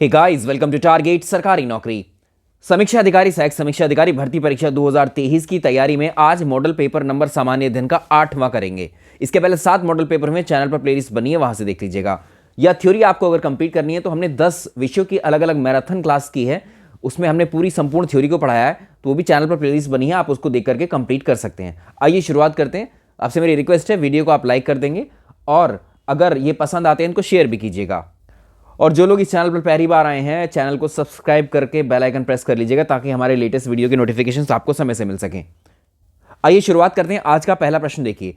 Hey guys, welcome to target Sarkari Naukri. समीक्षा अधिकारी सहायक समीक्षा अधिकारी भर्ती परीक्षा 2023 की तैयारी में आज मॉडल पेपर नंबर सामान्य अध्ययन का 8वां करेंगे। इसके पहले 7 मॉडल पेपर में चैनल पर प्लेलिस्ट बनी है, वहां से देख लीजिएगा। यह थ्योरी आपको अगर कंप्लीट करनी है तो हमने 10 विषयों की अलग अलग मैराथन क्लास की है, उसमें हमने पूरी संपूर्ण थ्योरी को पढ़ाया है, तो वो भी चैनल पर प्लेलिस्ट बनी है, आप उसको देख करके कंप्लीट कर सकते हैं। आइए शुरुआत करते हैं। आपसे मेरी रिक्वेस्ट है, वीडियो को आप लाइक कर देंगे और अगर ये पसंद आते हैं इनको शेयर भी कीजिएगा। और जो लोग इस चैनल पर पहली बार आए हैं, चैनल को सब्सक्राइब करके बेल आइकन प्रेस कर लीजिएगा ताकि हमारे लेटेस्ट वीडियो के नोटिफिकेशंस आपको समय से मिल सकें। आइए शुरुआत करते हैं। आज का पहला प्रश्न देखिए,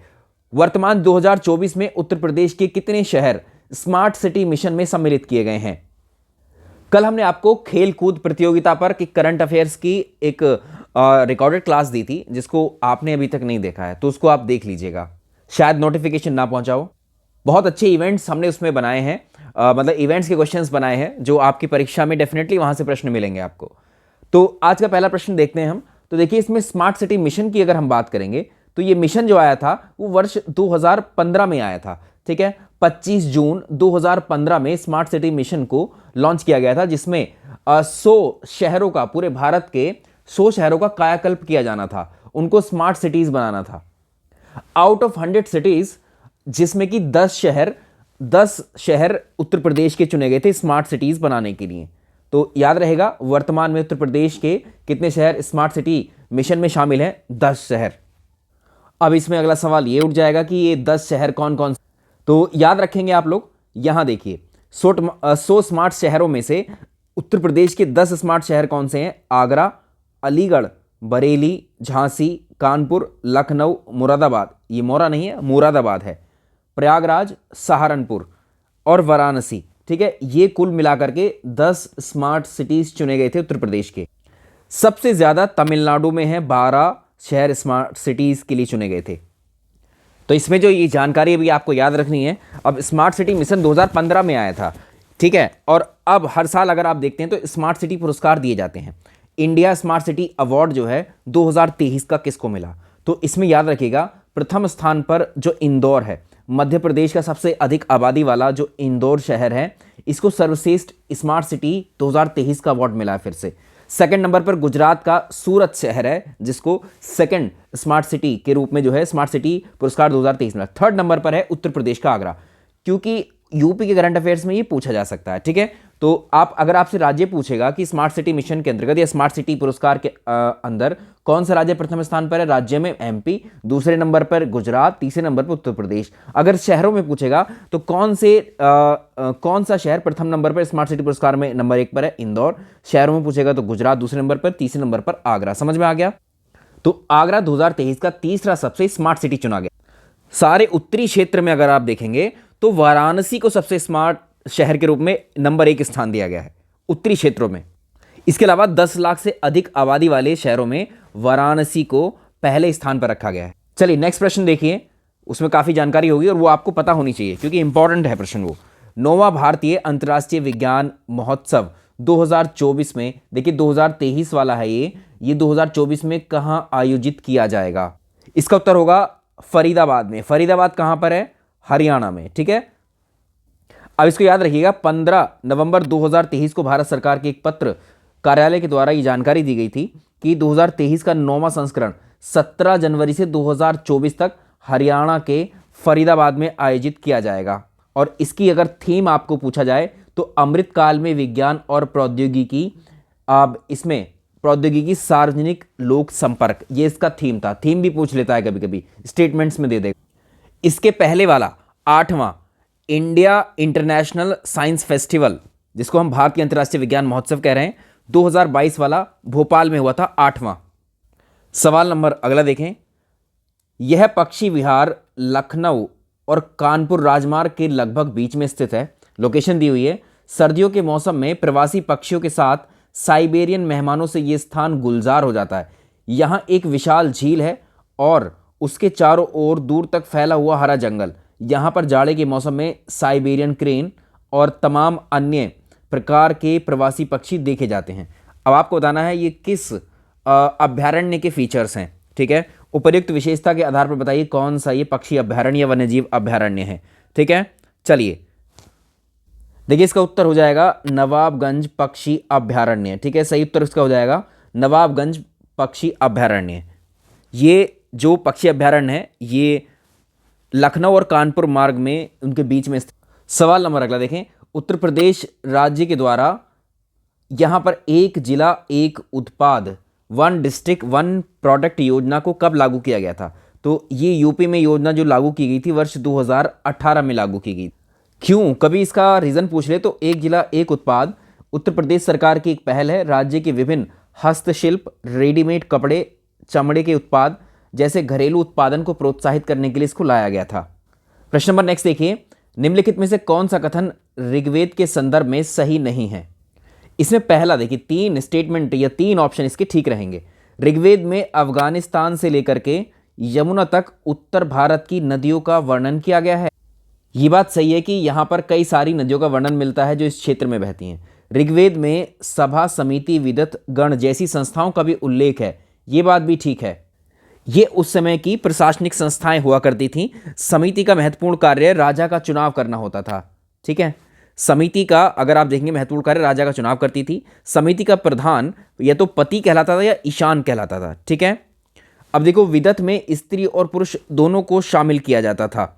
वर्तमान 2024 में उत्तर प्रदेश के कितने शहर स्मार्ट सिटी मिशन में सम्मिलित किए गए हैं? कल हमने आपको खेल कूद प्रतियोगिता पर कि करंट अफेयर्स की एक रिकॉर्डेड क्लास दी थी, जिसको आपने अभी तक नहीं देखा है तो उसको आप देख लीजिएगा, शायद नोटिफिकेशन ना पहुंचा हो। बहुत अच्छे इवेंट्स हमने उसमें बनाए हैं, मतलब इवेंट्स के क्वेश्चंस बनाए हैं जो आपकी परीक्षा में डेफिनेटली वहां से प्रश्न मिलेंगे आपको। तो आज का पहला प्रश्न देखते हैं हम। तो देखिए, इसमें स्मार्ट सिटी मिशन की अगर हम बात करेंगे तो ये मिशन जो आया था वो वर्ष 2015 में आया था। ठीक है, 25 जून 2015 में स्मार्ट सिटी मिशन को लॉन्च किया गया था, जिसमें 100 शहरों का, पूरे भारत के 100 शहरों का कायाकल्प किया जाना था, उनको स्मार्ट सिटीज बनाना था। आउट ऑफ 100 सिटीज, जिसमें कि 10 शहर उत्तर प्रदेश के चुने गए थे स्मार्ट सिटीज बनाने के लिए। तो याद रहेगा, वर्तमान में उत्तर प्रदेश के कितने शहर स्मार्ट सिटी मिशन में शामिल हैं? 10 शहर। अब इसमें अगला सवाल ये उठ जाएगा कि ये 10 शहर कौन कौन से? तो याद रखेंगे आप लोग, यहां देखिए 100 स्मार्ट शहरों में से उत्तर प्रदेश के 10 स्मार्ट शहर कौन से हैं? आगरा, अलीगढ़, बरेली, झांसी, कानपुर, लखनऊ, मुरादाबाद, ये मोरा नहीं है, मुरादाबाद है, प्रयागराज, सहारनपुर और वाराणसी। ठीक है, ये कुल मिलाकर के 10 स्मार्ट सिटीज चुने गए थे उत्तर प्रदेश के। सबसे ज्यादा तमिलनाडु में है, 12 शहर स्मार्ट सिटीज के लिए चुने गए थे। तो इसमें जो ये जानकारी अभी आपको याद रखनी है, अब स्मार्ट सिटी मिशन 2015 में आया था, ठीक है, और अब हर साल अगर आप देखते हैं तो स्मार्ट सिटी पुरस्कार दिए जाते हैं। इंडिया स्मार्ट सिटी अवार्ड जो है 2023 का किसको मिला? तो इसमें याद रखिएगा, प्रथम स्थान पर जो इंदौर है, मध्य प्रदेश का सबसे अधिक आबादी वाला जो इंदौर शहर है, इसको सर्वश्रेष्ठ स्मार्ट सिटी 2023 का अवार्ड मिला है फिर से। सेकंड नंबर पर गुजरात का सूरत शहर है, जिसको सेकंड स्मार्ट सिटी के रूप में जो है स्मार्ट सिटी पुरस्कार 2023 मिला। थर्ड नंबर पर है उत्तर प्रदेश का आगरा, क्योंकि यूपी के करंट अफेयर्स में ये पूछा जा सकता है। ठीक है, तो आप अगर आपसे राज्य पूछेगा कि स्मार्ट सिटी मिशन के अंतर्गत या स्मार्ट सिटी पुरस्कार के अंदर कौन सा राज्य प्रथम स्थान पर है, राज्य में एमपी, दूसरे नंबर पर गुजरात, तीसरे नंबर पर उत्तर प्रदेश। अगर शहरों में पूछेगा तो कौन सा शहर प्रथम नंबर पर स्मार्ट सिटी पुरस्कार में नंबर 1 पर है? इंदौर। शहरों में पूछेगा तो गुजरात दूसरे नंबर पर, तीसरे नंबर पर आगरा। समझ में आ गया? तो आगरा 2023 का तीसरा सबसे स्मार्ट सिटी चुना गया। सारे उत्तरी क्षेत्र में अगर आप देखेंगे तो वाराणसी को सबसे स्मार्ट शहर के रूप में नंबर 1 स्थान दिया गया है उत्तरी क्षेत्रों में। इसके अलावा 10 लाख से अधिक आबादी वाले शहरों में वाराणसी को पहले स्थान पर रखा गया है। चलिए नेक्स्ट प्रश्न देखिए, उसमें काफी जानकारी होगी और वो आपको पता होनी चाहिए क्योंकि इंपॉर्टेंट है प्रश्न वो। 9वां भारतीय अंतर्राष्ट्रीय विज्ञान महोत्सव 2024 में, देखिए 2023 वाला है ये 2024 में कहां आयोजित किया जाएगा? इसका उत्तर होगा फरीदाबाद में। फरीदाबाद कहां पर है? हरियाणा में। ठीक है, अब इसको याद रखिएगा, 15 नवंबर 2023 को भारत सरकार के एक पत्र कार्यालय के द्वारा ये जानकारी दी गई थी कि 2023 का 9वां संस्करण 17 जनवरी से 2024 तक हरियाणा के फरीदाबाद में आयोजित किया जाएगा। और इसकी अगर थीम आपको पूछा जाए तो अमृतकाल में विज्ञान और प्रौद्योगिकी, अब इसमें प्रौद्योगिकी सार्वजनिक लोक संपर्क, ये इसका थीम था। थीम भी पूछ लेता है कभी कभी, स्टेटमेंट्स में दे देगा। इसके पहले वाला 8वां इंडिया इंटरनेशनल साइंस फेस्टिवल, जिसको हम भारतीय अंतर्राष्ट्रीय विज्ञान महोत्सव कह रहे हैं, 2022 वाला भोपाल में हुआ था 8वां। सवाल नंबर अगला देखें, यह पक्षी विहार लखनऊ और कानपुर राजमार्ग के लगभग बीच में स्थित है। लोकेशन दी हुई है। सर्दियों के मौसम में प्रवासी पक्षियों के साथ साइबेरियन मेहमानों से यह स्थान गुलजार हो जाता है। यहां एक विशाल झील है और उसके चारों ओर दूर तक फैला हुआ हरा जंगल। यहां पर जाड़े के मौसम में साइबेरियन क्रेन और तमाम अन्य प्रकार के प्रवासी पक्षी देखे जाते हैं। अब आपको बताना है ये किस अभ्यारण्य के फीचर्स हैं। ठीक है, उपर्युक्त विशेषता के आधार पर बताइए कौन सा ये पक्षी अभ्यारण्य या वन्यजीव अभ्यारण्य है। ठीक है, चलिए देखिए इसका उत्तर हो जाएगा नवाबगंज पक्षी अभयारण्य। ठीक है, सही उत्तर इसका हो जाएगा नवाबगंज पक्षी अभयारण्य। ये जो पक्षी अभयारण्य है ये लखनऊ और कानपुर मार्ग में उनके बीच में स्थित। सवाल नंबर अगला देखें, उत्तर प्रदेश राज्य के द्वारा यहां पर एक जिला एक उत्पाद, वन डिस्ट्रिक्ट वन प्रोडक्ट योजना को कब लागू किया गया था? तो ये यूपी में योजना जो लागू की गई थी वर्ष 2018 में लागू की गई। क्यों? कभी इसका रीजन पूछ ले तो एक जिला एक उत्पाद उत्तर प्रदेश सरकार की एक पहल है। राज्य के विभिन्न हस्तशिल्प, रेडीमेड कपड़े, चमड़े के उत्पाद जैसे घरेलू उत्पादन को प्रोत्साहित करने के लिए इसको लाया गया था। प्रश्न नंबर नेक्स्ट देखिए, निम्नलिखित में से कौन सा कथन ऋग्वेद के संदर्भ में सही नहीं है? इसमें पहला देखिए, 3 स्टेटमेंट या 3 ऑप्शन इसके ठीक रहेंगे। ऋग्वेद में अफगानिस्तान से लेकर के यमुना तक उत्तर भारत की नदियों का वर्णन किया गया है। ये बात सही है कि यहाँ पर कई सारी नदियों का वर्णन मिलता है जो इस क्षेत्र में बहती हैं। ऋग्वेद में सभा, समिति, विदत गण जैसी संस्थाओं का भी उल्लेख है, ये बात भी ठीक है। ये उस समय की प्रशासनिक संस्थाएं हुआ करती थी। समिति का महत्वपूर्ण कार्य राजा का चुनाव करना होता था। ठीक है, समिति का अगर आप देखेंगे महत्वपूर्ण कार्य राजा का चुनाव करती थी। समिति का प्रधान या तो पति कहलाता था या ईशान कहलाता था। ठीक है, अब देखो विदत में स्त्री और पुरुष दोनों को शामिल किया जाता था।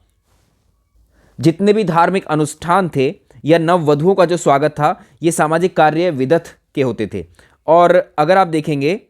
जितने भी धार्मिक अनुष्ठान थे या नववधुओं का जो स्वागत था, ये सामाजिक कार्य विदत के होते थे। और अगर आप देखेंगे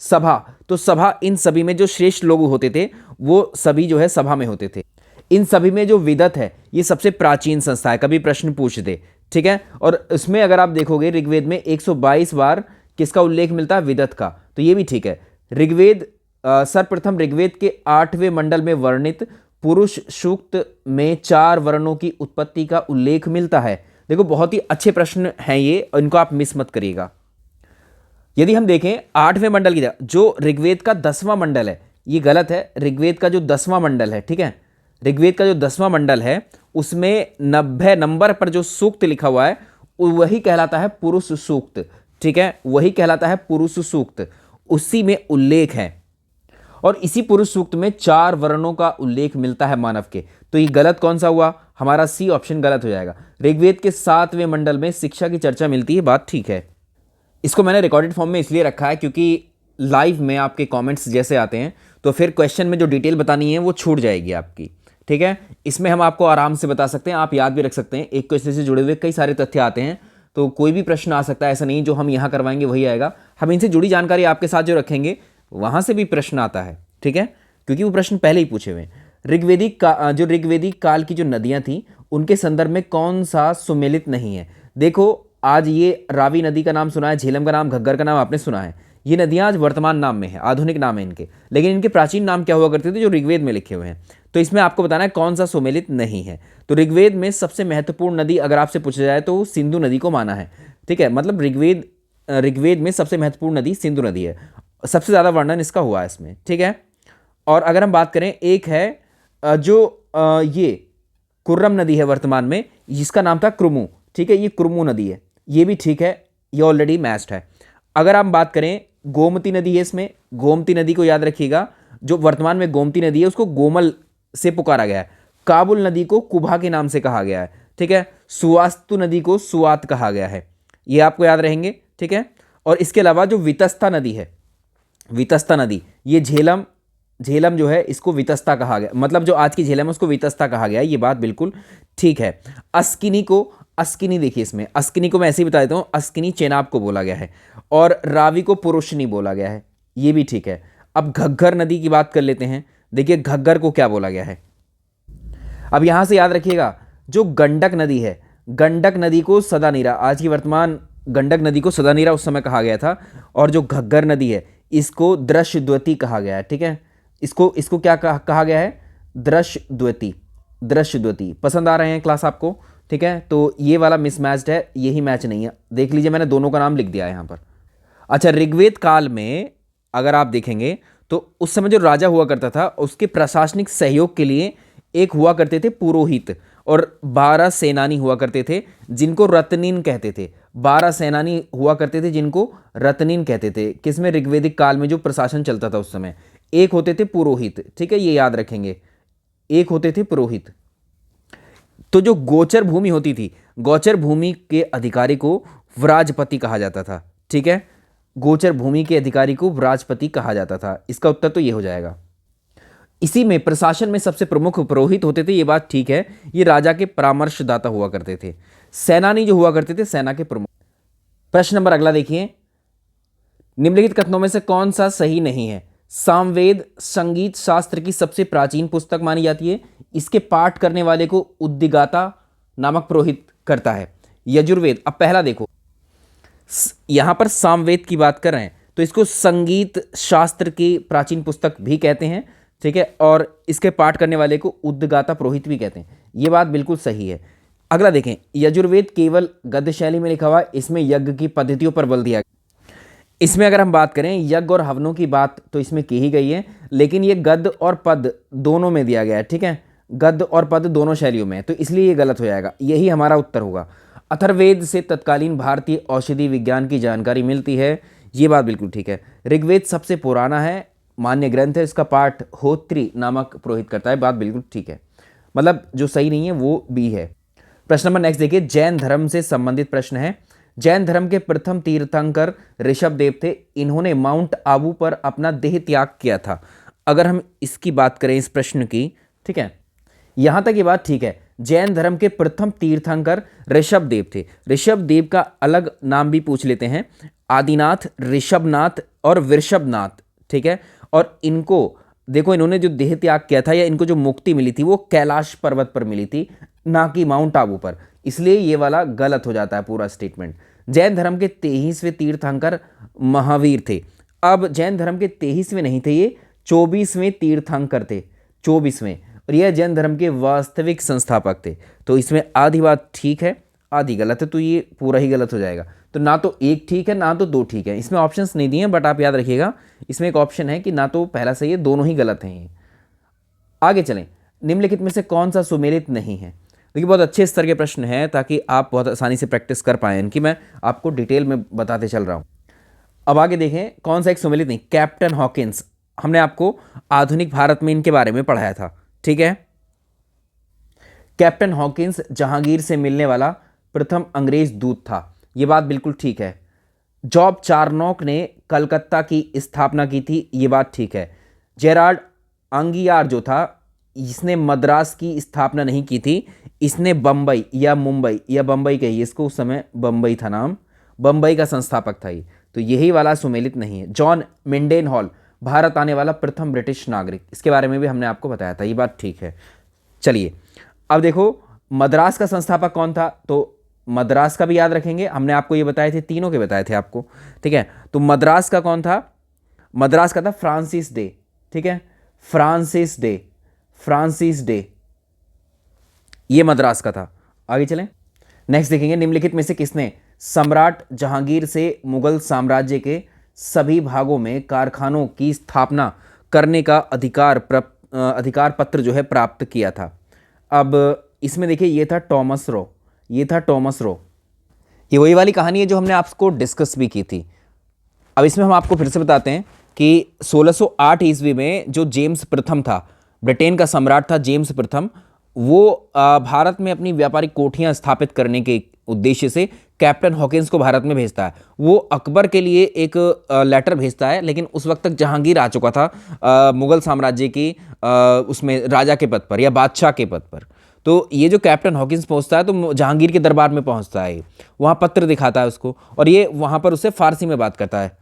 सभा, तो सभा इन सभी में जो श्रेष्ठ लोग होते थे वो सभी जो है सभा में होते थे। इन सभी में जो विदत है ये सबसे प्राचीन संस्था है, कभी प्रश्न पूछते। ठीक है, और इसमें अगर आप देखोगे ऋग्वेद में 122 बार किसका उल्लेख मिलता है? विदत का। तो ये भी ठीक है। ऋग्वेद सर्वप्रथम ऋग्वेद के 8वें मंडल में वर्णित पुरुष सूक्त में 4 वर्णों की उत्पत्ति का उल्लेख मिलता है। देखो बहुत ही अच्छे प्रश्न हैं ये, और इनको आप मिस मत करिएगा। यदि हम देखें 8वें मंडल की जो ऋग्वेद का 10वां मंडल है, ये गलत है। ऋग्वेद का जो 10वां मंडल है, ठीक है, ऋग्वेद का जो 10वां मंडल है उसमें 90 नंबर पर जो सूक्त लिखा हुआ है वही कहलाता है पुरुष सूक्त। ठीक है, वही कहलाता है पुरुष सूक्त, उसी में उल्लेख है। और इसी पुरुष सूक्त में 4 वर्णों का उल्लेख मिलता है मानव के। तो ये गलत कौन सा हुआ? हमारा सी ऑप्शन गलत हो जाएगा। ऋग्वेद के 7वें मंडल में शिक्षा की चर्चा मिलती है, बात ठीक है। इसको मैंने रिकॉर्डेड फॉर्म में इसलिए रखा है क्योंकि लाइव में आपके कमेंट्स जैसे आते हैं तो फिर क्वेश्चन में जो डिटेल बतानी है वो छूट जाएगी आपकी। ठीक है, इसमें हम आपको आराम से बता सकते हैं, आप याद भी रख सकते हैं। एक क्वेश्चन से जुड़े हुए कई सारे तथ्य आते हैं, तो कोई भी प्रश्न आ सकता है, ऐसा नहीं जो हम यहाँ करवाएंगे वही आएगा। हम इनसे जुड़ी जानकारी आपके साथ जो रखेंगे वहाँ से भी प्रश्न आता है। ठीक है, क्योंकि वो प्रश्न पहले ही पूछे हुए हैं। जो ऋग्वेदिक काल की जो नदियाँ थीं उनके संदर्भ में कौन सा सुमेलित नहीं है? देखो आज ये रावी नदी का नाम सुना है, झेलम का नाम, घग्गर का नाम आपने सुना है। ये नदियाँ आज वर्तमान नाम में है, आधुनिक नाम है इनके, लेकिन इनके प्राचीन नाम क्या हुआ करते थे जो ऋग्वेद में लिखे हुए हैं। तो इसमें आपको बताना है कौन सा सुमेलित नहीं है। तो ऋग्वेद में सबसे महत्वपूर्ण नदी अगर आपसे पूछा जाए तो सिंधु नदी को माना है। ठीक है, मतलब ऋग्वेद में सबसे महत्वपूर्ण नदी सिंधु नदी है, सबसे ज़्यादा वर्णन इसका हुआ है इसमें। ठीक है, और अगर हम बात करें, एक है जो ये कुर्रम नदी है वर्तमान में, जिसका नाम था क्रुमु। ठीक है, ये क्रुमु नदी है, ये भी ठीक है, ये ऑलरेडी मैच्ड है। अगर हम बात करें गोमती नदी है, इसमें गोमती नदी को याद रखिएगा, जो वर्तमान में गोमती नदी है उसको गोमल से पुकारा गया है। काबुल नदी को कुबा के नाम से कहा गया है। ठीक है, सुवास्तु नदी को सुवात कहा गया है, ये आपको याद रहेंगे। ठीक है, और इसके अलावा जो वितस्ता नदी है, वितस्ता नदी, ये झेलम जो है इसको वितस्ता कहा गया, मतलब जो आज की झेलम है उसको वितस्ता कहा गया है, ये बात बिल्कुल ठीक है। अस्किनी देखिए, इसमें अस्किनी को मैं ऐसे ही बता देता हूँ, अस्किनी चेनाब को बोला गया है, और रावी को पुरुषनी बोला गया है, ये भी ठीक है। अब घग्गर नदी की बात कर लेते हैं। देखिए घग्गर को क्या बोला गया है, अब यहां से याद रखिएगा, जो गंडक नदी है, गंडक नदी को सदानीरा, आज की वर्तमान गंडक नदी को सदानीरा उस समय कहा गया था, और जो घग्गर नदी है इसको दृश्यद्वती कहा गया है। ठीक है, इसको क्या कहा गया है? दृश्यद्वती। पसंद आ रहे हैं क्लास आपको? ठीक है, तो ये वाला मिसमैच्ड है, यही मैच नहीं है। देख लीजिए मैंने दोनों का नाम लिख दिया है यहाँ पर। अच्छा, ऋग्वेद काल में अगर आप देखेंगे तो उस समय जो राजा हुआ करता था उसके प्रशासनिक सहयोग के लिए एक हुआ करते थे पुरोहित, और 12 सेनानी हुआ करते थे जिनको रत्नीन कहते थे। 12 सेनानी हुआ करते थे जिनको रत्नीन कहते थे। किसमें? ऋग्वेदिक काल में जो प्रशासन चलता था उस समय। एक होते थे पुरोहित, ठीक है, ये याद रखेंगे, एक होते थे पुरोहित। तो जो गोचर भूमि होती थी, गोचर भूमि के अधिकारी को व्राजपति कहा जाता था। ठीक है, गोचर भूमि के अधिकारी को व्राजपति कहा जाता था। इसका उत्तर तो ये हो जाएगा। इसी में प्रशासन में सबसे प्रमुख पुरोहित होते थे, ये बात ठीक है, ये राजा के परामर्शदाता हुआ करते थे। सेनानी जो हुआ करते थे सेना के प्रमुख। प्रश्न नंबर अगला देखिए, निम्नलिखित कथनों में से कौन सा सही नहीं है? सामवेद संगीत शास्त्र की सबसे प्राचीन पुस्तक मानी जाती है। इसके पाठ करने वाले को उद्दिगाता नामक पुरोहित करता है। यजुर्वेद, अब पहला देखो, यहां पर सामवेद की बात कर रहे हैं तो इसको संगीत शास्त्र की प्राचीन पुस्तक भी कहते हैं। ठीक है, और इसके पाठ करने वाले को उद्गाता पुरोहित भी कहते हैं। ये बात बिल्कुल सही है। अगला देखें, यजुर्वेद केवल गद्य शैली में लिखा हुआ है, इसमें यज्ञ की पद्धतियों पर बल दिया गया। इसमें अगर हम बात करें यज्ञ और हवनों की बात तो इसमें की ही गई है, लेकिन ये गद्य और पद दोनों में दिया गया है। ठीक है, गद्य और पद दोनों शैलियों में है, तो इसलिए ये गलत हो जाएगा। यही हमारा उत्तर होगा। अथर्ववेद से तत्कालीन भारतीय औषधि विज्ञान की जानकारी मिलती है, ये बात बिल्कुल ठीक है। ऋग्वेद सबसे पुराना है, मान्य ग्रंथ है, इसका पाठ होत्री नामक पुरोहित करता है, बात बिल्कुल ठीक है। मतलब जो सही नहीं है वो बी है। प्रश्न नंबर नेक्स्ट देखिए, जैन धर्म से संबंधित प्रश्न है। जैन धर्म के प्रथम तीर्थंकर ऋषभदेव थे। इन्होंने माउंट आबू पर अपना देह त्याग किया था। अगर हम इसकी बात करें इस प्रश्न की, ठीक है, यहां तक ये बात ठीक है। जैन धर्म के प्रथम तीर्थंकर ऋषभदेव थे। ऋषभदेव का अलग नाम भी पूछ लेते हैं, आदिनाथ, ऋषभनाथ और वृषभनाथ। ठीक है, और इनको देखो, इन्होंने जो देह त्याग किया था या इनको जो मुक्ति मिली थी वो कैलाश पर्वत पर मिली थी, ना कि माउंट आबू पर। इसलिए ये वाला गलत हो जाता है पूरा स्टेटमेंट। जैन धर्म के 23वें तीर्थंकर महावीर थे। अब जैन धर्म के 23वें नहीं थे, ये 24वें तीर्थंकर थे, 24वें, और यह जैन धर्म के वास्तविक संस्थापक थे। तो इसमें आधी बात ठीक है, आधी गलत है, तो ये पूरा ही गलत हो जाएगा। तो ना तो एक ठीक है ना तो दो ठीक है। इसमें ऑप्शंस नहीं दिए हैं, बट आप याद रखिएगा इसमें एक ऑप्शन है कि ना तो पहला सही है, दोनों ही गलत हैं। ये आगे चलें, निम्नलिखित में से कौन सा सुमेलित नहीं है? देखिए, बहुत अच्छे स्तर के प्रश्न हैं ताकि आप बहुत आसानी से प्रैक्टिस कर पाएं इनकी, मैं आपको डिटेल में बताते चल रहा हूं। अब आगे देखें, कौन सा एक सुमेलित नहीं? कैप्टन हॉकिंस, हमने आपको आधुनिक भारत में इनके बारे में पढ़ाया था। ठीक है, कैप्टन हॉकिंस जहांगीर से मिलने वाला प्रथम अंग्रेज दूत था, यह बात बिल्कुल ठीक है। जॉब चारनॉक ने कलकत्ता की स्थापना की थी, यह बात ठीक है। जेरार्ड अंगियार जो था, इसने मद्रास की स्थापना नहीं की थी, इसने बम्बई या मुंबई या बम्बई कही, इसको उस समय बम्बई था नाम, बम्बई का संस्थापक था ये, तो यही वाला सुमेलित नहीं है। जॉन मेंडेनहॉल, भारत आने वाला प्रथम ब्रिटिश नागरिक, इसके बारे में भी हमने आपको बताया था, ये बात ठीक है। चलिए अब देखो, मद्रास का संस्थापक कौन था? तो मद्रास का भी याद रखेंगे, हमने आपको ये बताए थे, तीनों के बताए थे आपको। ठीक है, तो मद्रास का कौन था? मद्रास का था फ्रांसिस डे। ठीक है, फ्रांसिस डे ये मद्रास का था। आगे चलें, नेक्स्ट देखेंगे, निम्नलिखित में से किसने सम्राट जहांगीर से मुगल साम्राज्य के सभी भागों में कारखानों की स्थापना करने का अधिकार पत्र जो है प्राप्त किया था? अब इसमें देखिए, ये था टॉमस रो, ये वही वाली कहानी है जो हमने आपको डिस्कस भी की थी। अब इसमें हम आपको फिर से बताते हैं कि 1608 ईस्वी में जो जेम्स प्रथम था, ब्रिटेन का सम्राट था जेम्स प्रथम, वो भारत में अपनी व्यापारिक कोठियां स्थापित करने के उद्देश्य से कैप्टन हॉकिंस को भारत में भेजता है। वो अकबर के लिए एक लेटर भेजता है, लेकिन उस वक्त तक जहांगीर आ चुका था मुगल साम्राज्य की उसमें राजा के पद पर या बादशाह के पद पर। तो ये जो कैप्टन हॉकिंस पहुंचता है तो जहांगीर के दरबार में पहुंचता है, वहाँ पत्र दिखाता है उसको, और ये वहाँ पर उससे फारसी में बात करता है,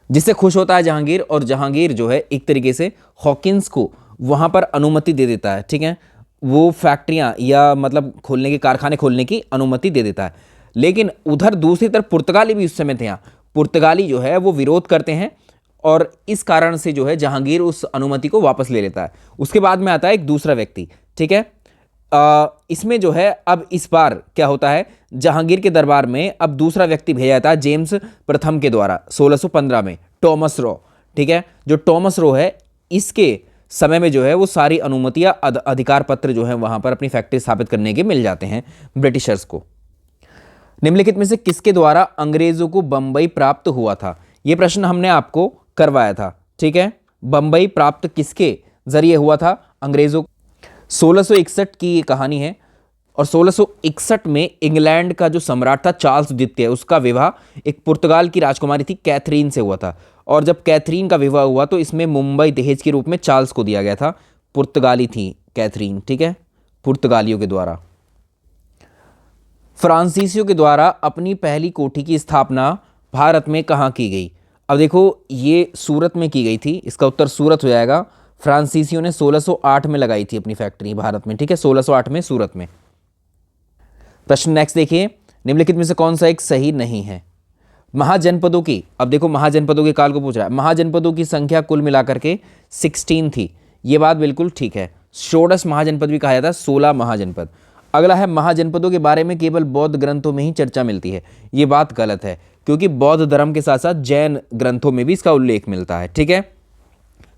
जिससे खुश होता है जहांगीर, और जहांगीर जो है एक तरीके से हॉकिंस को वहाँ पर अनुमति दे देता है। ठीक है, वो फैक्ट्रियाँ या मतलब खोलने के कारखाने खोलने की अनुमति दे देता है। लेकिन उधर दूसरी तरफ पुर्तगाली भी उस समय थे यहाँ, पुर्तगाली जो है वो विरोध करते हैं, और इस कारण से जो है जहांगीर उस अनुमति को वापस ले लेता है। उसके बाद में आता है एक दूसरा व्यक्ति। ठीक है, इसमें जो है अब इस बार क्या होता है, जहांगीर के दरबार में अब दूसरा व्यक्ति भेजा जाता है जेम्स प्रथम के द्वारा 1615 में, टॉमस रो। ठीक है, जो टॉमस रो है, इसके समय में जो है वो सारी अनुमतियां अधिकार पत्र जो है वहां पर अपनी फैक्ट्री स्थापित करने के मिल जाते हैं ब्रिटिशर्स को। निम्नलिखित में से किसके द्वारा अंग्रेजों को बंबई प्राप्त हुआ था? यह प्रश्न हमने आपको करवाया था। ठीक है, बंबई प्राप्त किसके जरिए हुआ था अंग्रेजों? 1661 की ये कहानी है। और 1661 में इंग्लैंड का जो सम्राट था चार्ल्स द्वितीय, उसका विवाह एक पुर्तगाल की राजकुमारी थी कैथरीन से हुआ था। और जब कैथरीन का विवाह हुआ तो इसमें मुंबई दहेज के रूप में चार्ल्स को दिया गया था। पुर्तगाली थी कैथरीन, ठीक है, पुर्तगालियों के द्वारा। फ्रांसीसियों के द्वारा अपनी पहली कोठी की स्थापना भारत में कहाँ की गई? अब देखो, ये सूरत में की गई थी, इसका उत्तर सूरत हो जाएगा। फ्रांसीसियों ने 1608 में लगाई थी अपनी फैक्ट्री भारत में, ठीक है, 1608 में सूरत में। प्रश्न नेक्स्ट देखिए, निम्नलिखित में से कौन सा एक सही नहीं है? महाजनपदों की, अब देखो महाजनपदों के काल को पूछ रहा है, महाजनपदों की संख्या कुल मिलाकर के 16 थी, ये बात बिल्कुल ठीक है। षोडश महाजनपद भी कहा जाता है, 16 महाजनपद। अगला है महाजनपदों के बारे में केवल बौद्ध ग्रंथों में ही चर्चा मिलती है, ये बात गलत है, क्योंकि बौद्ध धर्म के साथ साथ जैन ग्रंथों में भी इसका उल्लेख मिलता है, ठीक है।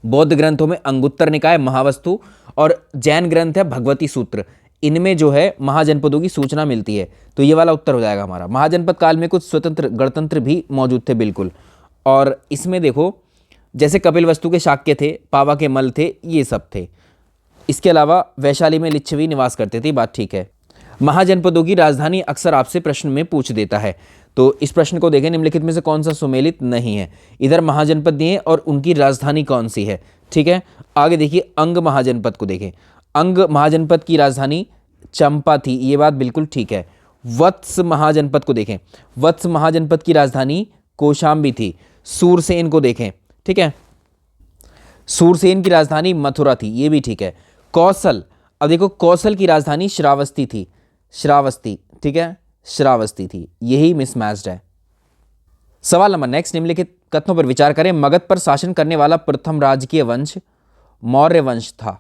बौद्ध ग्रंथों में अंगुत्तर निकाय, महावस्तु और जैन ग्रंथ है भगवती सूत्र, इनमें जो है महाजनपदों की सूचना मिलती है। तो ये वाला उत्तर हो जाएगा हमारा। महाजनपद काल में कुछ स्वतंत्र गणतंत्र भी मौजूद थे, बिल्कुल। और इसमें देखो, जैसे कपिलवस्तु के शाक्य थे, पावा के मल थे, ये सब थे। इसके अलावा वैशाली में लिच्छवी निवास करते थे, बात ठीक है। महाजनपदों की राजधानी अक्सर आपसे प्रश्न में पूछ देता है, तो इस प्रश्न को देखें, निम्नलिखित में से कौन सा सुमेलित नहीं है? इधर महाजनपद दिए और उनकी राजधानी कौन सी है, ठीक है। आगे देखिए, अंग महाजनपद को देखें, अंग महाजनपद की राजधानी चंपा थी, ये बात बिल्कुल ठीक है। वत्स महाजनपद को देखें, वत्स महाजनपद की राजधानी कौशाम्बी थी। सूरसेन को देखें, ठीक है, सूरसेन की राजधानी मथुरा थी, ये भी ठीक है। कौशल, अब देखो, कौशल की राजधानी श्रावस्ती थी, श्रावस्ती, ठीक है, श्रावस्ती थी, यही मिसमैच्ड है। सवाल नंबर नेक्स्ट, निम्नलिखित कथनों पर विचार करें। मगध पर शासन करने वाला प्रथम राजकीय वंश मौर्य वंश था।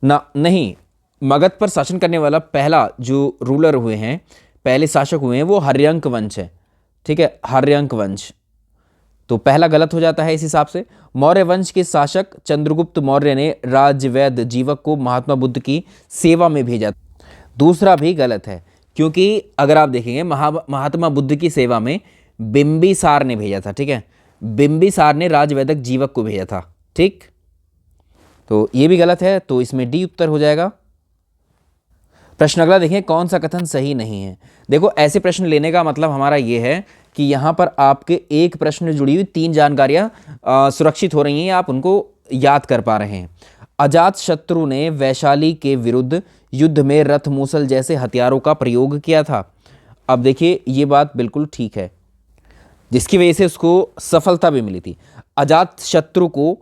ना, नहीं, मगध पर शासन करने वाला पहला जो रूलर हुए हैं, पहले शासक हुए हैं, वो हर्यंक वंश है, ठीक है, हर्यंक वंश। तो पहला गलत हो जाता है इस हिसाब से। मौर्य वंश के शासक चंद्रगुप्त मौर्य ने राजवैद्य जीवक को महात्मा बुद्ध की सेवा में भेजा। दूसरा भी गलत है, क्योंकि अगर आप देखेंगे महात्मा बुद्ध की सेवा में बिंबिसार ने भेजा था, ठीक है, बिंबिसार ने राजवैदक जीवक को भेजा था, ठीक। तो ये भी गलत है, तो इसमें डी उत्तर हो जाएगा। प्रश्न अगला देखें, कौन सा कथन सही नहीं है? देखो, ऐसे प्रश्न लेने का मतलब हमारा ये है कि यहाँ पर आपके एक प्रश्न जुड़ी हुई 3 जानकारियाँ सुरक्षित हो रही हैं, आप उनको याद कर पा रहे हैं। अजात शत्रु ने वैशाली के विरुद्ध युद्ध में रथ मूसल जैसे हथियारों का प्रयोग किया था। अब देखिए, ये बात बिल्कुल ठीक है, जिसकी वजह से उसको सफलता भी मिली थी। अजात शत्रु को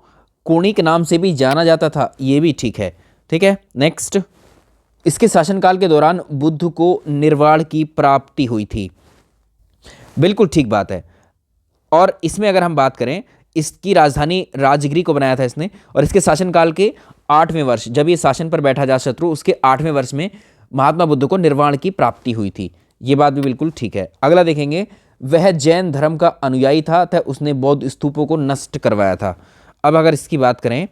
कोणिक नाम से भी जाना जाता था, ये भी ठीक है, ठीक है। नेक्स्ट, इसके शासनकाल के दौरान बुद्ध को निर्वाण की प्राप्ति हुई थी, बिल्कुल ठीक बात है। और इसमें अगर हम बात करें, इसकी राजधानी राजगिरी को बनाया था इसने, और इसके शासनकाल के 8वें वर्ष, जब ये शासन पर बैठा अजातशत्रु, उसके 8वें वर्ष में महात्मा बुद्ध को निर्वाण की प्राप्ति हुई थी, ये बात भी बिल्कुल ठीक है। अगला देखेंगे, वह जैन धर्म का अनुयायी था तथा उसने बौद्ध स्तूपों को नष्ट करवाया था। अब अगर इसकी बात करें,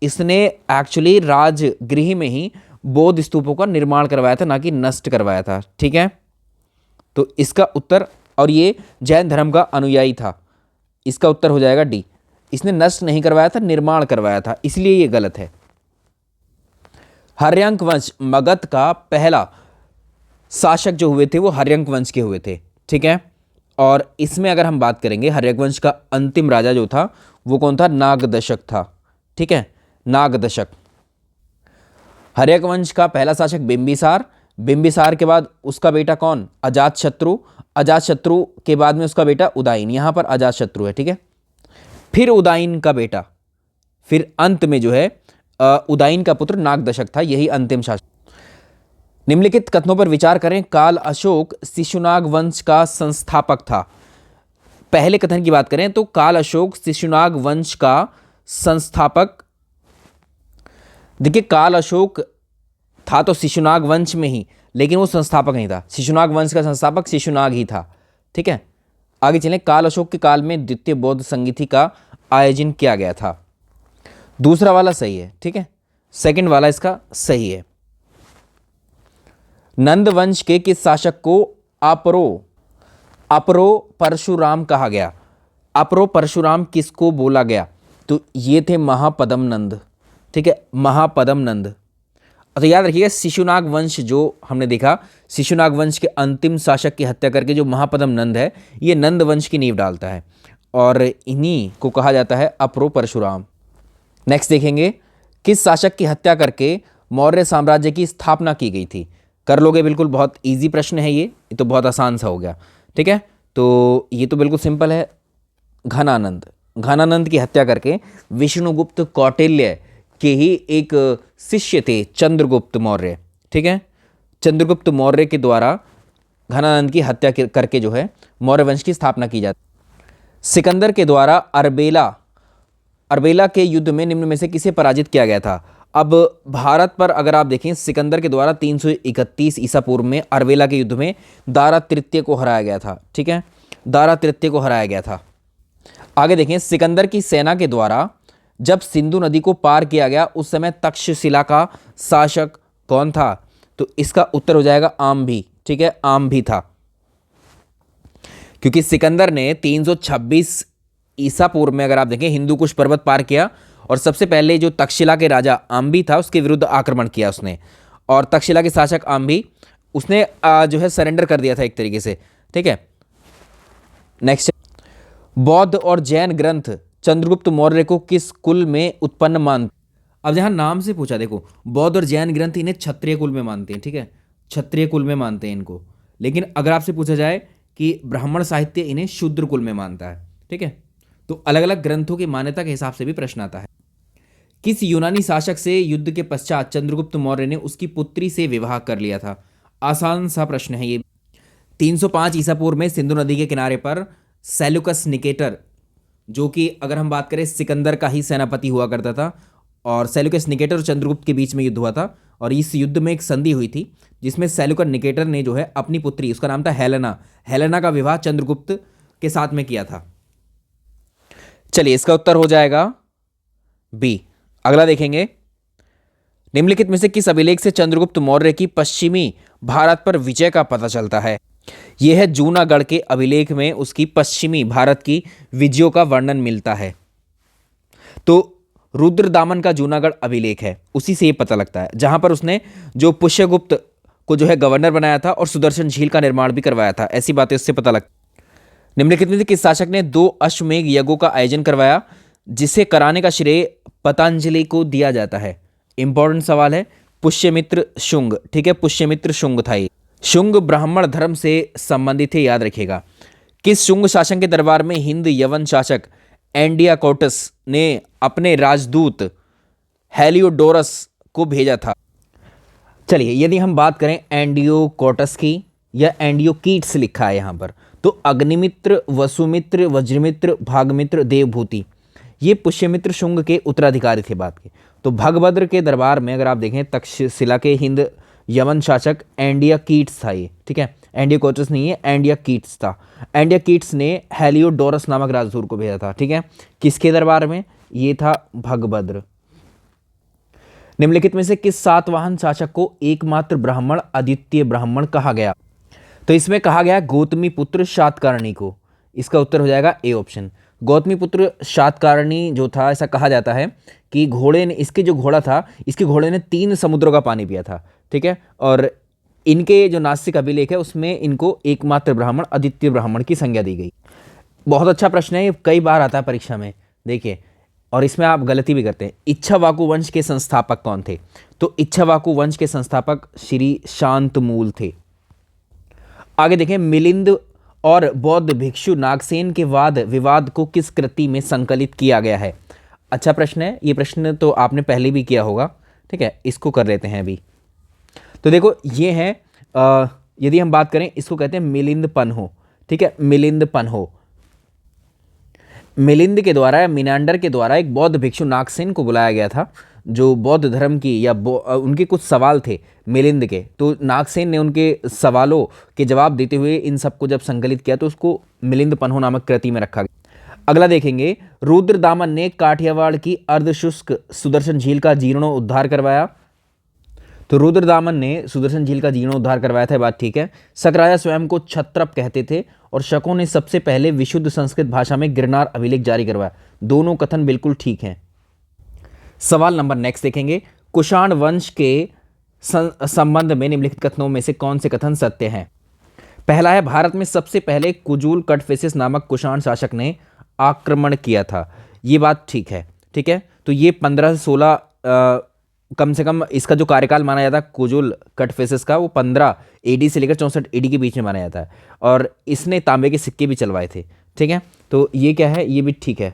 इसने एक्चुअली राजगृह में ही बौद्ध स्तूपों का निर्माण करवाया था, ना कि नष्ट करवाया था, ठीक है। तो इसका उत्तर, और ये जैन धर्म का अनुयायी था, इसका उत्तर हो जाएगा डी। इसने नष्ट नहीं करवाया था, निर्माण करवाया था, इसलिए ये गलत है। हर्यंक वंश, मगध का पहला शासक जो हुए थे वो हर्यंक वंश के हुए थे, ठीक है। और इसमें अगर हम बात करेंगे, हर्यंक वंश का अंतिम राजा जो था वो कौन था? नागदशक था, ठीक है, नागदशक। हर्यंक वंश का पहला शासक बिंबिसार, बिंबिसार के बाद उसका बेटा कौन? अजातशत्रु, अजातशत्रु के बाद में उसका बेटा उदयन, यहां पर अजातशत्रु है, ठीक है। फिर उदयन का बेटा, फिर अंत में जो है उदयन का पुत्र नागदशक था, यही अंतिम शासक। निम्नलिखित कथनों पर विचार करें। काल अशोक शिशुनाग वंश का संस्थापक था। पहले कथन की बात करें तो काल अशोक शिशुनाग वंश का संस्थापक, देखिए काल अशोक था तो शिशुनाग वंश में ही, लेकिन वो संस्थापक नहीं था। शिशुनाग वंश का संस्थापक शिशुनाग ही था, ठीक है। आगे चलें, काल अशोक के काल में द्वितीय बौद्ध संगीति का आयोजन किया गया था। दूसरा वाला सही है, ठीक है, सेकंड वाला इसका सही है। नंद वंश के किस शासक को अपरो परशुराम कहा गया? अपरो परशुराम किसको बोला गया? तो ये थे महापद्म नंद, ठीक है, महापद्म नंद। तो याद रखिएगा, शिशुनाग वंश जो हमने देखा, शिशुनाग वंश के अंतिम शासक की हत्या करके जो महापद्म नंद है, ये नंद वंश की नींव डालता है और इन्हीं को कहा जाता है अपरो परशुराम। नेक्स्ट देखेंगे, किस शासक की हत्या करके मौर्य साम्राज्य की स्थापना की गई थी? कर लोगे बिल्कुल, बहुत इजी प्रश्न है ये तो बहुत आसान सा हो गया। ठीक है, तो ये तो बिल्कुल सिंपल है, घनानंद। घनानंद की हत्या करके विष्णुगुप्त कौटिल्य के ही एक शिष्य थे चंद्रगुप्त मौर्य। ठीक है, चंद्रगुप्त मौर्य के द्वारा घनानंद की हत्या करके जो है मौर्य वंश की स्थापना की जाती। सिकंदर के द्वारा अरबेला के युद्ध में निम्न में से किसे पराजित किया गया था? अब भारत पर अगर आप देखें, सिकंदर के द्वारा 331 ईसा पूर्व में अरबेला के युद्ध में दारा तृतीय को हराया गया था। ठीक है, दारा तृतीय को हराया गया था। आगे देखें, सिकंदर की सेना के द्वारा जब सिंधु नदी को पार किया गया उस समय तक्षशिला का शासक कौन था? तो इसका उत्तर हो जाएगा आम्भी। ठीक है, आम्भी था, क्योंकि सिकंदर ने 326 ईसा पूर्व में अगर आप देखें हिंदू कुश पर्वत पार किया और सबसे पहले जो तक्षशिला के राजा आम्भी था उसके विरुद्ध आक्रमण किया उसने, और तक्षशिला के शासक आम्भी उसने जो है सरेंडर कर दिया था एक तरीके से। ठीक है, नेक्स्ट, बौद्ध और जैन ग्रंथ चंद्रगुप्त मौर्य को किस कुल में उत्पन्न मानते? अब जहां नाम से पूछा, देखो बौद्ध और जैन ग्रंथ इन्हें क्षत्रिय कुल में मानते हैं। ठीक है, क्षत्रिय कुल में मानते हैं इनको, लेकिन अगर आपसे पूछा जाए कि ब्राह्मण साहित्य इन्हें शूद्र कुल में मानता है। ठीक है, तो अलग अलग ग्रंथों की मान्यता के हिसाब से भी प्रश्न आता है। किस यूनानी शासक से युद्ध के पश्चात चंद्रगुप्त मौर्य ने उसकी पुत्री से विवाह कर लिया था? आसान सा प्रश्न है ये। 305 ईसा पूर्व में सिंधु नदी के किनारे पर सेल्यूकस निकेटर, जो कि अगर हम बात करें सिकंदर का ही सेनापति हुआ करता था, और सेल्यूकस निकेटर और चंद्रगुप्त के बीच में युद्ध हुआ था, और इस युद्ध में एक संधि हुई थी जिसमें सेल्यूकस निकेटर ने जो है अपनी पुत्री, उसका नाम था हेलेना का विवाह चंद्रगुप्त के साथ में किया था। चलिए, इसका उत्तर हो जाएगा बी। अगला देखेंगे, निम्नलिखित में से किस अभिलेख से चंद्रगुप्त मौर्य की पश्चिमी भारत पर विजय का पता चलता है? यह है जूनागढ़ के अभिलेख में उसकी पश्चिमी भारत की विजयों का वर्णन मिलता है। तो रुद्रदामन का जूनागढ़ अभिलेख है, उसी से ये पता लगता है, जहां पर उसने जो पुष्यगुप्त को जो है गवर्नर बनाया था और सुदर्शन झील का निर्माण भी करवाया था, ऐसी बातें उससे पता लगती। निम्नलिखित में से किस शासक ने 2 अश्वमेध यज्ञों का आयोजन करवाया जिसे कराने का श्रेय पतंजलि को दिया जाता है? इंपॉर्टेंट सवाल है। पुष्यमित्र शुंग। ठीक है, पुष्यमित्र शुंग था ये। शुंग ब्राह्मण धर्म से संबंधित है, याद रखिएगा। किस शुंग शासक के दरबार में हिंद यवन शासक एंडियाकोटस ने अपने राजदूत हेलियोडोरस को भेजा था? चलिए, यदि हम बात करें एंडियोकोटस की, या एंडियोकीट्स लिखा है यहां पर, तो अग्निमित्र, वसुमित्र, वज्रमित्र, भागमित्र, देवभूति, ये पुष्यमित्र शुंग के उत्तराधिकारी थे बाद के। तो भगभद्र के दरबार में अगर आप देखें तक्षशिला के हिंद यवन शासक एंडियाकीट्स था ये। ठीक है, एंडियोकोटस नहीं है, एंडियाकीट्स था। एंडियाकीट्स ने हेलियोडोरस नामक राजदूत को भेजा था। ठीक है, किसके दरबार में? ये था भगभद्र। निम्नलिखित में से किस सातवाहन शासक को एकमात्र ब्राह्मण अद्वितीय ब्राह्मण कहा गया? तो इसमें कहा गया गौतमी पुत्र शातकर्णी को। इसका उत्तर हो जाएगा ए ऑप्शन। गौतमी पुत्र शातकर्णी जो था, ऐसा कहा जाता है कि घोड़े ने, इसके जो घोड़ा था, इसके घोड़े ने 3 समुद्रों का पानी पिया था। ठीक है, और इनके जो नासिक अभिलेख है उसमें इनको एकमात्र ब्राह्मण अद्वितीय ब्राह्मण की संज्ञा दी गई। बहुत अच्छा प्रश्न है, ये कई बार आता है परीक्षा में, देखिए, और इसमें आप गलती भी करते हैं। इच्छावाकु वंश के संस्थापक कौन थे? तो इच्छावाकु वंश के संस्थापक श्री शांतमूल थे। आगे देखें, मिलिंद और बौद्ध भिक्षु नागसेन के वाद विवाद को किस कृति में संकलित किया गया है? अच्छा प्रश्न है, ये प्रश्न तो आपने पहले भी किया होगा। ठीक है, इसको कर लेते हैं अभी। तो देखो, ये है यदि हम बात करें, इसको कहते हैं मिलिंद पन्हो। ठीक है, मिलिंद पन्हो। मिलिंद के द्वारा या मिनांडर के द्वारा एक बौद्ध भिक्षु नागसेन को बुलाया गया था, जो बौद्ध धर्म की या उनके कुछ सवाल थे मिलिंद के। तो नागसेन ने उनके सवालों के जवाब देते हुए इन सबको जब संकलित किया तो उसको मिलिंद पन्हो नामक कृति में रखा गया। अगला देखेंगे, रुद्रदामन ने काठियावाड़ की अर्धशुष्क सुदर्शन झील का जीर्णोद्धार करवाया। तो रुद्रदामन ने सुदर्शन झील का जीर्णोद्धार करवाया था, बात ठीक है। सकराया स्वयं को क्षत्रप कहते थे और शकों ने सबसे पहले विशुद्ध संस्कृत भाषा में गिरनार अभिलेख जारी करवाया। दोनों कथन बिल्कुल ठीक हैं। सवाल नंबर नेक्स्ट देखेंगे, कुषाण वंश के संबंध में निम्नलिखित कथनों में से कौन से कथन सत्य हैं? पहला है, भारत में सबसे पहले कुजूल कटफिसेस नामक कुषाण शासक ने आक्रमण किया था। ये बात ठीक है। ठीक है, तो ये 15 से 16 कम से कम इसका जो कार्यकाल माना जाता है कुजुल कटफिसेस का, वो 15 एडी से लेकर 64 एडी के बीच में माना जाता है। और इसने तांबे के सिक्के भी चलवाए थे। ठीक है, तो ये क्या है, ये भी ठीक है।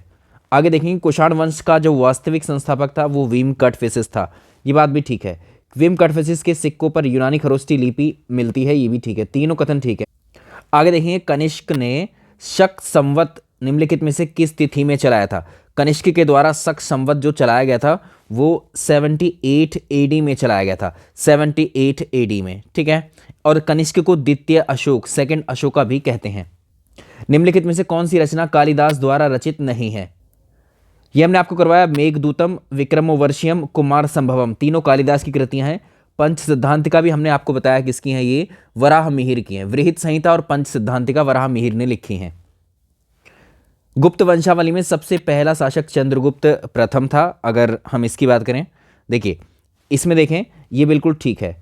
आगे देखेंगे, कुषाण वंश का जो वास्तविक संस्थापक था वो वीम कटफिसेस था। ये बात भी ठीक है। वीम कटफिसेस के सिक्कों पर यूनानी खरोष्टी लिपि मिलती है, ये भी ठीक है। तीनों कथन ठीक है। आगे देखेंगे, कनिष्क ने शक संवत निम्नलिखित में से किस तिथि में चलाया था? कनिष्क के द्वारा शक संवत जो चलाया गया था वो 78 एडी में चलाया गया था, 78 एडी में। ठीक है, और कनिष्क को द्वितीय अशोक, सेकंड अशोका भी कहते हैं। निम्नलिखित में से कौन सी रचना कालिदास द्वारा रचित नहीं है? यह हमने आपको करवाया, मेघदूतम, विक्रमोर्वशीयम, कुमार संभवम, तीनों कालिदास की कृतियां हैं। पंच सिद्धांतिका भी हमने आपको बताया किसकी हैं, ये वराह मिहिर की हैं। वृहत संहिता और पंच सिद्धांतिका वराह मिहिर ने लिखी हैं। गुप्त वंशावली में सबसे पहला शासक चंद्रगुप्त प्रथम था। अगर हम इसकी बात करें, देखिए इसमें देखें, ये बिल्कुल ठीक है।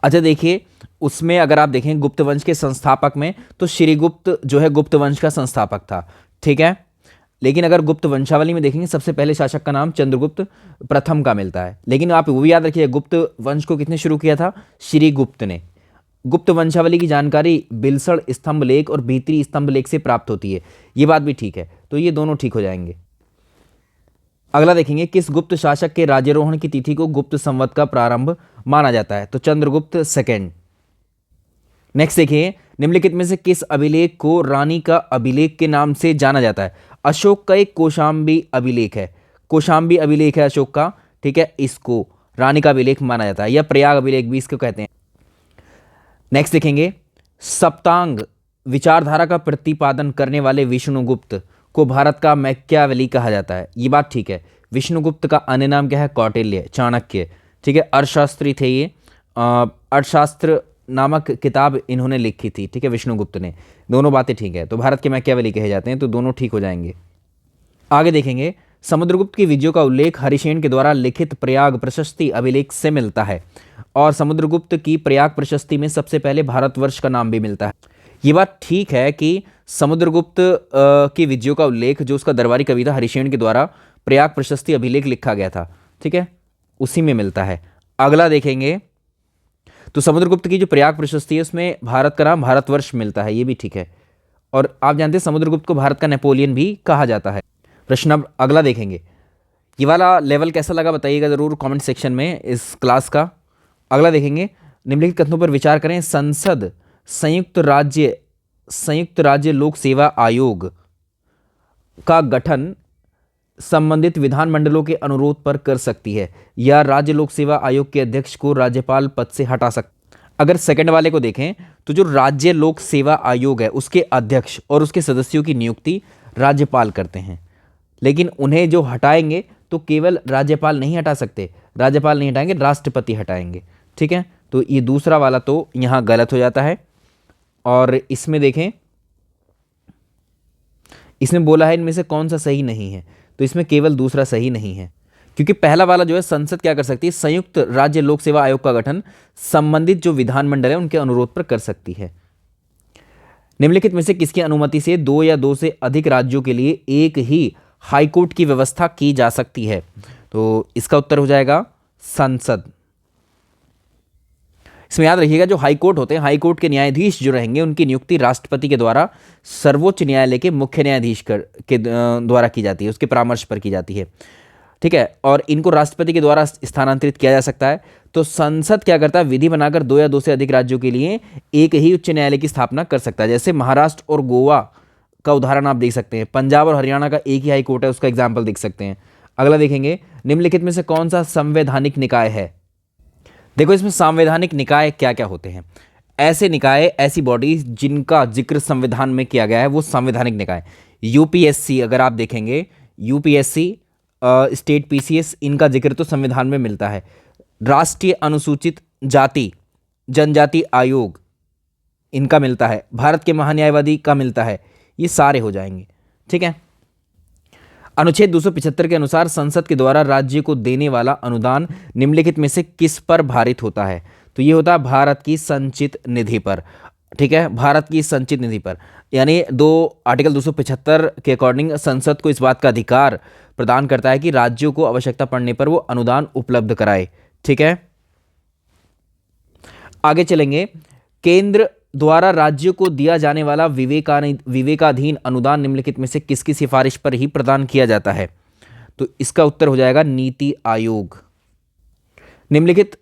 अच्छा देखिए, उसमें अगर आप देखें गुप्त वंश के संस्थापक में, तो श्रीगुप्त जो है गुप्त वंश का संस्थापक था। ठीक है, लेकिन अगर गुप्त वंशावली में देखेंगे सबसे पहले शासक का नाम चंद्रगुप्त प्रथम का मिलता है। लेकिन आप वो भी याद रखिए, गुप्त वंश को किसने शुरू किया था? श्रीगुप्त ने। गुप्त वंशावली की जानकारी बिलसड़ स्तंभ लेख और भीतरी स्तंभ लेख से प्राप्त होती है। ये बात भी ठीक है, तो ये दोनों ठीक हो जाएंगे। अगला देखेंगे, किस गुप्त शासक के राज्यारोहण की तिथि को गुप्त संवत का प्रारंभ माना जाता है? तो चंद्रगुप्त सेकेंड। नेक्स्ट देखिए, निम्नलिखित में से किस अभिलेख को रानी का अभिलेख के नाम से जाना जाता है? अशोक का एक कौशाम्बी अभिलेख है, कौशाम्बी अभिलेख है अशोक का। ठीक है, इसको रानी का अभिलेख माना जाता है, या प्रयाग अभिलेख भी इसको कहते हैं। नेक्स्ट देखेंगे, सप्तांग विचारधारा का प्रतिपादन करने वाले विष्णुगुप्त को भारत का मैकियावेली कहा जाता है। ये बात ठीक है। विष्णुगुप्त का अन्य नाम क्या है? कौटिल्य, चाणक्य। ठीक है, अर्थशास्त्री थे ये। अर्थशास्त्र नामक किताब इन्होंने लिखी थी। ठीक है, विष्णुगुप्त ने। दोनों बातें ठीक है, तो भारत के मैकियावेली कहे जाते हैं, तो दोनों ठीक हो जाएंगे। आगे देखेंगे, समुद्रगुप्त की विजयों का उल्लेख हरिसेन के द्वारा लिखित प्रयाग प्रशस्ति अभिलेख से मिलता है, और समुद्रगुप्त की प्रयाग प्रशस्ति में सबसे पहले भारतवर्ष का नाम भी मिलता है। ये बात ठीक है कि समुद्रगुप्त की विजयों का उल्लेख, जो उसका दरबारी कवि था हरिसेन के द्वारा प्रयाग प्रशस्ति अभिलेख लिखा गया था, ठीक है, उसी में मिलता है। अगला देखेंगे, तो समुद्रगुप्त की जो प्रयाग प्रशस्ति है उसमें भारत का नाम भारतवर्ष मिलता है, ये भी ठीक है। और आप जानते हैं समुद्रगुप्त को भारत का नेपोलियन भी कहा जाता है। प्रश्न अब अगला देखेंगे। ये वाला लेवल कैसा लगा बताइएगा ज़रूर कमेंट सेक्शन में इस क्लास का। अगला देखेंगे, निम्नलिखित कथनों पर विचार करें। संसद संयुक्त राज्य लोक सेवा आयोग का गठन संबंधित विधानमंडलों के अनुरोध पर कर सकती है, या राज्य लोक सेवा आयोग के अध्यक्ष को राज्यपाल पद से हटा सकता। अगर सेकंड वाले को देखें तो जो राज्य लोक सेवा आयोग है उसके अध्यक्ष और उसके सदस्यों की नियुक्ति राज्यपाल करते हैं, लेकिन उन्हें जो हटाएंगे तो केवल राज्यपाल नहीं हटा सकते, राज्यपाल नहीं हटाएंगे, राष्ट्रपति हटाएंगे। ठीक है, तो ये दूसरा वाला तो यहाँ गलत हो जाता है। और इसमें देखें, इसमें बोला है इनमें से कौन सा सही नहीं है, तो इसमें केवल दूसरा सही नहीं है, क्योंकि पहला वाला जो है संसद क्या कर सकती है? संयुक्त राज्य लोक सेवा आयोग का गठन संबंधित जो विधानमंडल है उनके अनुरोध पर कर सकती है। निम्नलिखित में से किसकी अनुमति से दो या दो से अधिक राज्यों के लिए एक ही हाईकोर्ट की व्यवस्था की जा सकती है? तो इसका उत्तर हो जाएगा संसद। इसमें याद रखिएगा, जो हाईकोर्ट होते हैं, हाईकोर्ट के न्यायाधीश जो रहेंगे उनकी नियुक्ति राष्ट्रपति के द्वारा सर्वोच्च न्यायालय के मुख्य न्यायाधीश के द्वारा की जाती है, उसके परामर्श पर की जाती है। ठीक है, और इनको राष्ट्रपति के द्वारा स्थानांतरित किया जा सकता है। तो संसद क्या करता है? विधि बनाकर दो या दो से अधिक राज्यों के लिए एक ही उच्च न्यायालय की स्थापना कर सकता है। जैसे महाराष्ट्र और गोवा का उदाहरण आप देख सकते हैं, पंजाब और हरियाणा का एक ही हाई कोर्ट है, उसका एग्जाम्पल देख सकते हैं। अगला देखेंगे, निम्नलिखित में से कौन सा संवैधानिक निकाय है? देखो, इसमें संवैधानिक निकाय क्या क्या होते हैं? ऐसे निकाय, ऐसी बॉडीज जिनका जिक्र संविधान में किया गया है, वो संवैधानिक निकाय। यूपीएससी अगर आप देखेंगे, यूपीएससी, स्टेट पीसीएस, इनका जिक्र तो संविधान में मिलता है। राष्ट्रीय अनुसूचित जाति जनजाति आयोग, इनका मिलता है। भारत के महान्यायवादी का मिलता है। ये सारे हो जाएंगे। ठीक है, अनुच्छेद 275 के अनुसार संसद के द्वारा राज्य को देने वाला अनुदान निम्नलिखित में से किस पर भारित होता है? तो ये होता है भारत की संचित निधि पर। ठीक है, भारत की संचित निधि पर, यानी आर्टिकल 275 के अकॉर्डिंग संसद को इस बात का अधिकार प्रदान करता है कि राज्यों को आवश्यकता पड़ने पर वो अनुदान उपलब्ध कराए। ठीक है, आगे चलेंगे। केंद्र द्वारा राज्यों को दिया जाने वाला विवेकाधीन अनुदान निम्नलिखित में से किसकी सिफारिश पर ही प्रदान किया जाता है? तो इसका उत्तर हो जाएगा नीति आयोग। निम्नलिखित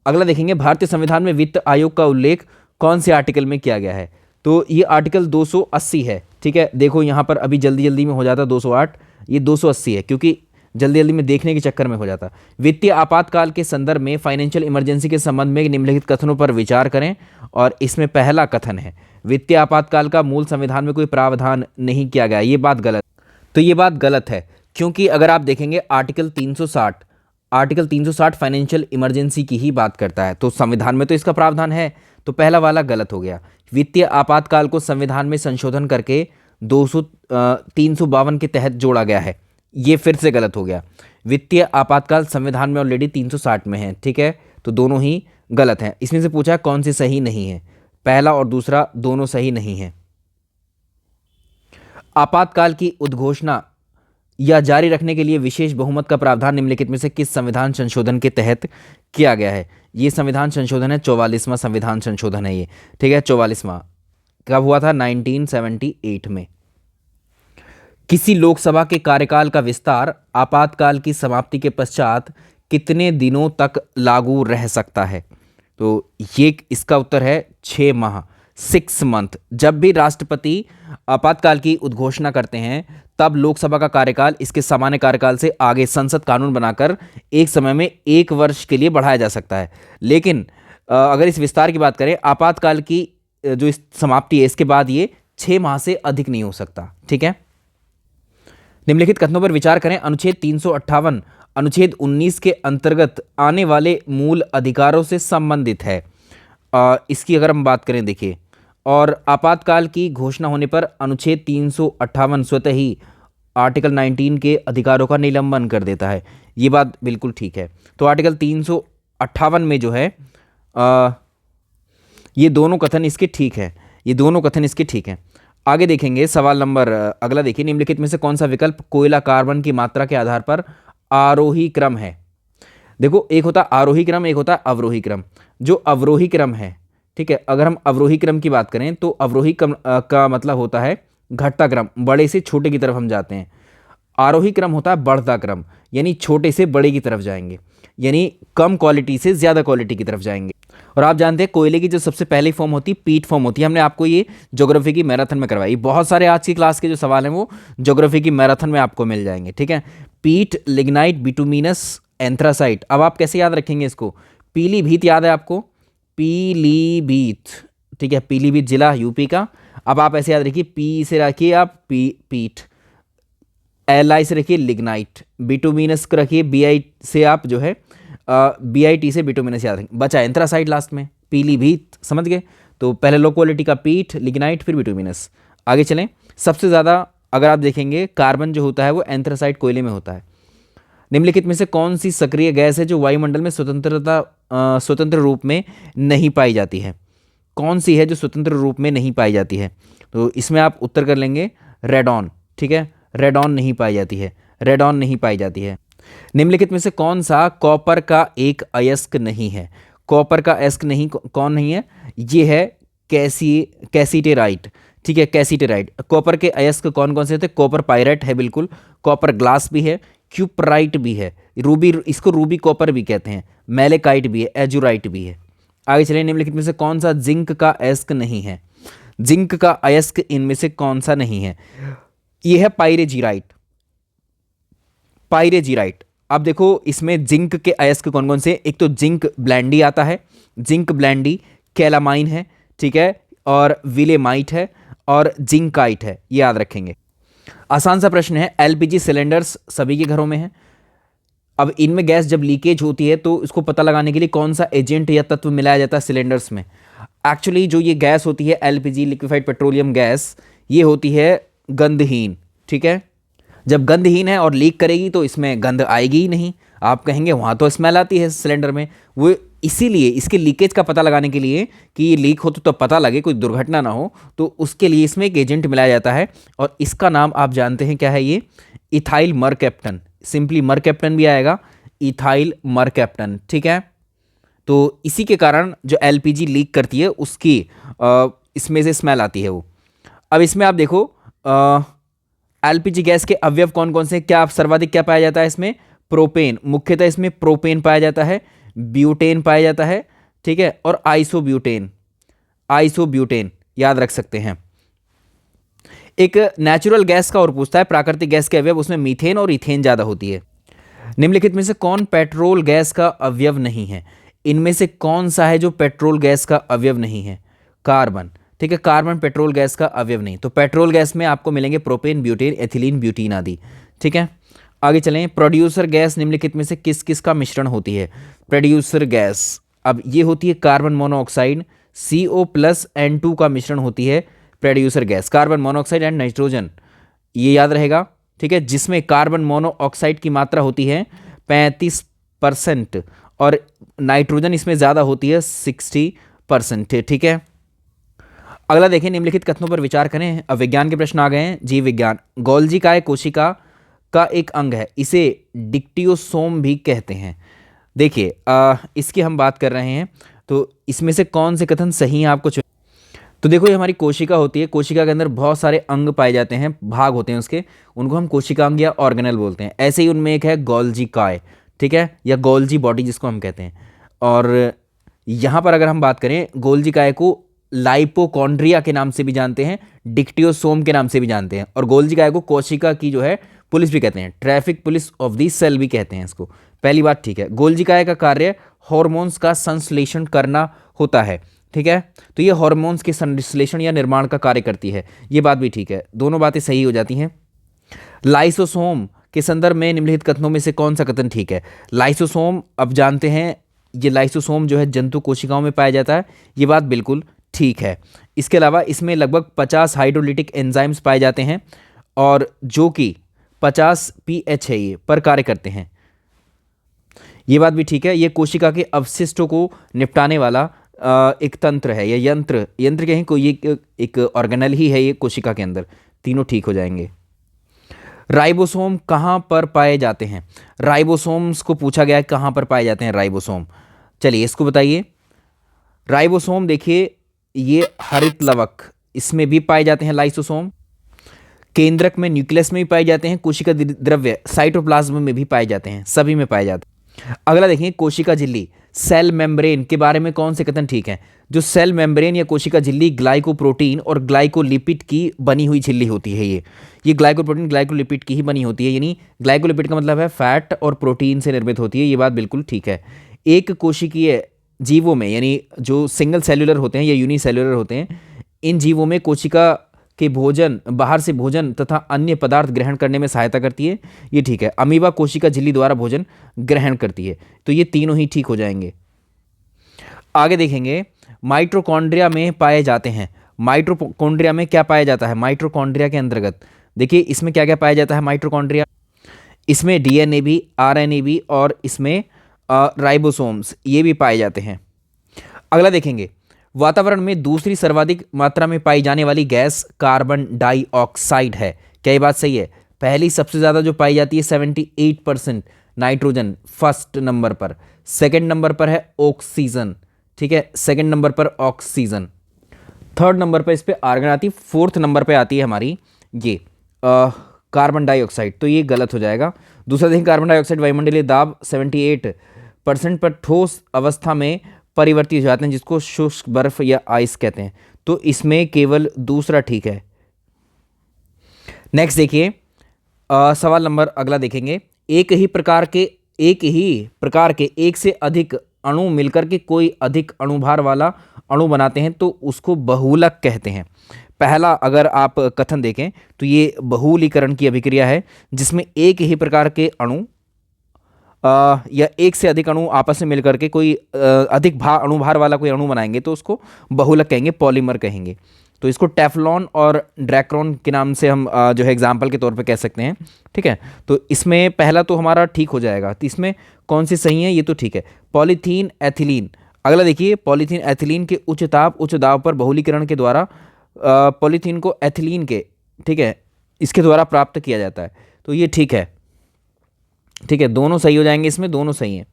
अगला देखेंगे, भारतीय संविधान में वित्त आयोग का उल्लेख कौन से आर्टिकल में किया गया है? तो ये आर्टिकल 280 है। ठीक है, देखो यहाँ पर अभी जल्दी जल्दी में हो जाता 208, ये 280 है क्योंकि जल्दी जल्दी में देखने के चक्कर में हो जाता। वित्तीय आपातकाल के संदर्भ में फाइनेंशियल इमरजेंसी के संबंध में निम्नलिखित कथनों पर विचार करें। और इसमें पहला कथन है, वित्तीय आपातकाल का मूल संविधान में कोई प्रावधान नहीं किया गया। ये बात गलत, तो ये बात गलत है क्योंकि अगर आप देखेंगे आर्टिकल 360 फाइनेंशियल इमरजेंसी की ही बात करता है, तो संविधान में तो इसका प्रावधान है, तो पहला वाला गलत हो गया। वित्तीय आपातकाल को संविधान में संशोधन करके 352 के तहत जोड़ा गया है, ये फिर से गलत हो गया। वित्तीय आपातकाल संविधान में ऑलरेडी 360 में है। ठीक है, तो दोनों ही गलत हैं। इसमें से पूछा कौन सी सही नहीं है, पहला और दूसरा दोनों सही नहीं है। आपातकाल की उद्घोषणा या जारी रखने के लिए विशेष बहुमत का प्रावधान निम्नलिखित में से किस संविधान संशोधन के तहत किया गया है? ये संविधान संशोधन है, 44वां संविधान संशोधन है ये। ठीक है, 44वां कब हुआ था? 1978 में। किसी लोकसभा के कार्यकाल का विस्तार आपातकाल की समाप्ति के पश्चात कितने दिनों तक लागू रह सकता है? तो ये इसका उत्तर है 6 माह, 6 मंथ। जब भी राष्ट्रपति आपातकाल की उद्घोषणा करते हैं तब लोकसभा का कार्यकाल इसके सामान्य कार्यकाल से आगे संसद कानून बनाकर एक समय में 1 वर्ष के लिए बढ़ाया जा सकता है। लेकिन अगर इस विस्तार की बात करें, आपातकाल की जो इस समाप्ति है इसके बाद ये 6 माह से अधिक नहीं हो सकता। ठीक है, निम्नलिखित कथनों पर विचार करें। अनुच्छेद 358 अनुच्छेद 19 के अंतर्गत आने वाले मूल अधिकारों से संबंधित है। इसकी अगर हम बात करें, देखिए, और आपातकाल की घोषणा होने पर अनुच्छेद 358 स्वतः ही आर्टिकल 19 के अधिकारों का निलंबन कर देता है। ये बात बिल्कुल ठीक है। तो आर्टिकल 358 में जो है ये दोनों कथन इसके ठीक है, ये दोनों कथन इसके ठीक हैं। आगे देखेंगे सवाल नंबर अगला देखिए, निम्नलिखित में से कौन सा विकल्प कोयला कार्बन की मात्रा के आधार पर आरोही क्रम है? देखो, एक होता आरोही क्रम, एक होता अवरोही क्रम। जो अवरोही क्रम है, ठीक है, अगर हम अवरोही क्रम की बात करें तो अवरोही क्रम का मतलब होता है घटता क्रम, बड़े से छोटे की तरफ हम जाते हैं। आरोही क्रम होता है बढ़ता क्रम, यानी छोटे से बड़े की तरफ जाएंगे, यानी कम क्वालिटी से ज़्यादा क्वालिटी की तरफ जाएंगे। और आप जानते हैं कोयले की जो सबसे पहली फॉर्म होती है पीट फॉर्म होती है। हमने आपको ये ज्योग्राफी की मैराथन में करवाई। बहुत सारे आज की क्लास के जो सवाल हैं वो ज्योग्राफी की मैराथन में आपको मिल जाएंगे। ठीक है, पीट, लिग्नाइट, बिटुमिनस, एंथ्रासाइट। अब आप कैसे याद रखेंगे इसको? पीलीभीत याद है आपको? पीलीभीत, ठीक है, पीलीभीत जिला यूपी का। अब आप ऐसे याद रखिए, पी से रखिए आप पीट, एल आई से रखिए लिग्नाइट, बिटुमिनस को रखिए बी आई से आप जो है BIT से बिटुमिनस याद रखेंगे। बचा एंथ्रासाइट लास्ट में, पीलीभीत, समझ गए? तो पहले लो क्वालिटी का पीट, लिग्नाइट, फिर बिटुमिनस। आगे चलें, सबसे ज़्यादा अगर आप देखेंगे कार्बन जो होता है वो एंथ्रासाइट कोयले में होता है। निम्नलिखित में से कौन सी सक्रिय गैस है जो वायुमंडल में स्वतंत्र रूप में नहीं पाई जाती है? कौन सी है जो स्वतंत्र रूप में नहीं पाई जाती है? तो इसमें आप उत्तर कर लेंगे रेडॉन। ठीक है, रेडॉन नहीं पाई जाती है, रेडॉन नहीं पाई जाती है। निम्नलिखित में से कौन सा कॉपर का एक अयस्क नहीं है? कॉपर का अयस्क नहीं, कौन नहीं है? ये है कैसीटेराइट। ठीक है, कैसीटेराइट। कॉपर के अयस्क कौन कौन से होते हैं? कॉपर पायरेट है बिल्कुल, कॉपर ग्लास भी है, क्यूपराइट भी है, रूबी, इसको रूबी कॉपर भी कहते हैं, मैलेकाइट भी है, एजुराइट भी है। आगे चलिए, निम्नलिखित में से कौन सा जिंक का अयस्क नहीं है? जिंक का अयस्क इनमें से कौन सा नहीं है? यह है पायरेजीराइट, पायरेजीराइट। अब देखो इसमें जिंक के अयस्क कौन कौन से? एक तो जिंक ब्लैंडी आता है, जिंक ब्लैंडी, कैलामाइन है, ठीक है, और विलेमाइट है, और जिंकाइट है, ये याद रखेंगे। आसान सा प्रश्न है। LPG सिलेंडर्स सभी के घरों में है। अब इनमें गैस जब लीकेज होती है तो इसको पता लगाने के लिए कौन सा एजेंट या तत्व मिलाया जाता है सिलेंडर्स में? एक्चुअली जो ये गैस होती है LPG, लिक्विफाइड पेट्रोलियम गैस, ये होती है गंधहीन। ठीक है, जब गंधहीन है और लीक करेगी तो इसमें गंध आएगी ही नहीं। आप कहेंगे वहाँ तो स्मेल आती है सिलेंडर में, वो इसीलिए इसके लीकेज का पता लगाने के लिए कि ये लीक हो तो पता लगे, कोई दुर्घटना ना हो, तो उसके लिए इसमें एक एजेंट मिलाया जाता है और इसका नाम आप जानते हैं क्या है, ये इथाइल मरकैप्टन। सिंपली मरकैप्टन भी आएगा, इथाइल मरकैप्टन, ठीक है। तो इसी के कारण जो एलपीजी लीक करती है उसकी इसमें से स्मेल आती है वो। अब इसमें आप देखो एलपीजी गैस के अवयव कौन कौन से, क्या सर्वाधिक क्या पाया जाता है इसमें, प्रोपेन, मुख्यतः इसमें प्रोपेन पाया जाता है, ब्यूटेन पाया जाता है, ठीक है, और आइसोब्यूटेन, आइसोब्यूटेन याद रख सकते हैं। एक नेचुरल गैस का और पूछता है, प्राकृतिक गैस के अवयव, उसमें मीथेन और इथेन ज़्यादा होती है। निम्नलिखित में से कौन पेट्रोल गैस का अवयव नहीं है, इनमें से कौन सा है जो पेट्रोल गैस का अवयव नहीं है, कार्बन, ठीक है, कार्बन पेट्रोल गैस का अवयव नहीं। तो पेट्रोल गैस में आपको मिलेंगे प्रोपेन, ब्यूटेन, एथिलीन, ब्यूटीन आदि, ठीक है। आगे चलें, प्रोड्यूसर गैस निम्नलिखित में से किस किस का मिश्रण होती है, प्रोड्यूसर गैस, अब ये होती है कार्बन मोनोऑक्साइड, CO+N2 का मिश्रण होती है producer gas, carbon monoxide and nitrogen, ये याद रहेगा, ठीक है, जिसमें कार्बन मोनोऑक्साइड की मात्रा होती है 35% और नाइट्रोजन इसमें ज़्यादा होती है 60%, ठीक है। अगला देखें, निम्नलिखित कथनों पर विचार करें। अब विज्ञान के प्रश्न आ गए हैं, जीव विज्ञान। गोल्जी काय कोशिका का एक अंग है, इसे डिक्टियोसोम भी कहते हैं। देखिए इसकी हम बात कर रहे हैं, तो इसमें से कौन से कथन सही हैं आपको तो देखो, ये हमारी कोशिका होती है, कोशिका के अंदर बहुत सारे अंग पाए जाते हैं, भाग होते हैं उसके, उनको हम कोशिका अंग या ऑर्गेनल बोलते हैं। ऐसे ही उनमें एक है गोल्जी काय, ठीक है, या गोल्जी बॉडी जिसको हम कहते हैं। और यहाँ पर अगर हम बात करें, गोल्जी काय को लाइपोकॉन्ड्रिया के नाम से भी जानते हैं, डिक्टियोसोम के नाम से भी जानते हैं, और गोल्जी काय को कोशिका की जो है पुलिस भी कहते हैं, traffic police of the cell भी कहते हैं इसको। पहली बात ठीक है। गोल्जी काय का कार्य हॉर्मोन्स का संश्लेषण करना होता है, ठीक है, तो ये हॉर्मोन्स के संश्लेषण या निर्माण का कार्य करती है, ये बात भी ठीक है, दोनों बातें सही हो जाती हैं। लाइसोसोम के संदर्भ में निम्नलिखित कथनों में से कौन सा कथन ठीक है, लाइसोसोम, अब जानते हैं ये लाइसोसोम जो है जंतु कोशिकाओं में पाया जाता है, ये बात बिल्कुल ठीक है। इसके अलावा इसमें लगभग 50 हाइड्रोलिटिक एंजाइम्स पाए जाते हैं और जो कि 50 pH है ये पर कार्य करते हैं, ये बात भी ठीक है। ये कोशिका के अवशिष्टों को निपटाने वाला एक तंत्र है या यंत्र, यंत्र कहें कोई एक ऑर्गेनल ही है ये कोशिका के अंदर, तीनों ठीक हो जाएंगे। राइबोसोम कहाँ पर पाए जाते हैं, राइबोसोम्स को पूछा गया है कहाँ पर पाए जाते हैं राइबोसोम, चलिए इसको बताइए। राइबोसोम देखिए, ये हरित लवक, इसमें भी पाए जाते हैं लाइसोसोम, केंद्रक में न्यूक्लियस में भी पाए जाते हैं, कोशिका द्रव्य साइटोप्लाज्म में भी पाए जाते हैं, सभी में पाए जाते हैं। अगला देखें, कोशिका झिल्ली, सेल मेम्ब्रेन के बारे में कौन से कथन ठीक हैं, जो सेल मेम्ब्रेन या कोशिका झिल्ली ग्लाइकोप्रोटीन और ग्लाइकोलिपिड की बनी हुई झिल्ली होती है, ये ग्लाइकोप्रोटीन ग्लाइकोलिपिड की ही बनी होती है, यानी ग्लाइकोलिपिड का मतलब है फैट और प्रोटीन से निर्मित होती है, ये बात बिल्कुल ठीक है। एक कोशिकीय जीवों में, यानी जो सिंगल सेल्युलर होते हैं या यूनिसेल्युलर होते हैं, इन जीवों में कोशिका के भोजन, बाहर से भोजन तथा अन्य पदार्थ ग्रहण करने में सहायता करती है, ये ठीक है। अमीबा कोशिका झिल्ली द्वारा भोजन ग्रहण करती है, तो ये तीनों ही ठीक हो जाएंगे। आगे देखेंगे, माइटोकॉन्ड्रिया में पाए जाते हैं, माइटोकॉन्ड्रिया में क्या पाया जाता है, माइटोकॉन्ड्रिया के अंतर्गत देखिए इसमें क्या क्या पाया जाता है माइटोकॉन्ड्रिया, इसमें डीएनए भी, आरएनए भी और इसमें राइबोसोम्स ये भी पाए जाते हैं। अगला देखेंगे, वातावरण में दूसरी सर्वाधिक मात्रा में पाई जाने वाली गैस कार्बन डाइऑक्साइड है, क्या ये बात सही है? पहली सबसे ज़्यादा जो पाई जाती है 78% नाइट्रोजन फर्स्ट नंबर पर, सेकंड नंबर पर है ऑक्सीजन, ठीक है, सेकंड नंबर पर ऑक्सीजन, थर्ड नंबर पर इस पर आर्गन आती है, फोर्थ नंबर पर आती है हमारी ये कार्बन डाइऑक्साइड, तो ये गलत हो जाएगा। दूसरा देखें, कार्बन डाइऑक्साइड वायुमंडलीय दाब 78% पर ठोस अवस्था में परिवर्तित हो जाते हैं, जिसको शुष्क बर्फ या आइस कहते हैं, तो इसमें केवल दूसरा ठीक है। नेक्स्ट देखिए, सवाल नंबर अगला देखेंगे, एक ही प्रकार के एक से अधिक अणु मिलकर के कोई अधिक अणुभार वाला अणु बनाते हैं तो उसको बहुलक कहते हैं। पहला अगर आप कथन देखें तो ये बहुलीकरण की अभिक्रिया है, जिसमें एक ही प्रकार के अणु या एक से अधिक अणु आपस में मिलकर के कोई अधिक अणुभार वाला कोई अणु बनाएंगे तो उसको बहुलक कहेंगे, पॉलीमर कहेंगे। तो इसको टेफ्लॉन और ड्रैक्रॉन के नाम से हम जो है एग्जाम्पल के तौर पे कह सकते हैं। ठीक है, तो इसमें पहला तो हमारा ठीक हो जाएगा। तो इसमें कौन सी सही है, ये तो ठीक है। पॉलीथीन एथिलीन, अगला देखिए, पॉलीथीन एथिलीन के उच्च दाब पर बहुलीकरण के द्वारा पॉलीथीन को एथिलीन के, ठीक है, इसके द्वारा प्राप्त किया जाता है। तो ये ठीक है, ठीक है, दोनों सही हो जाएंगे, इसमें दोनों सही हैं।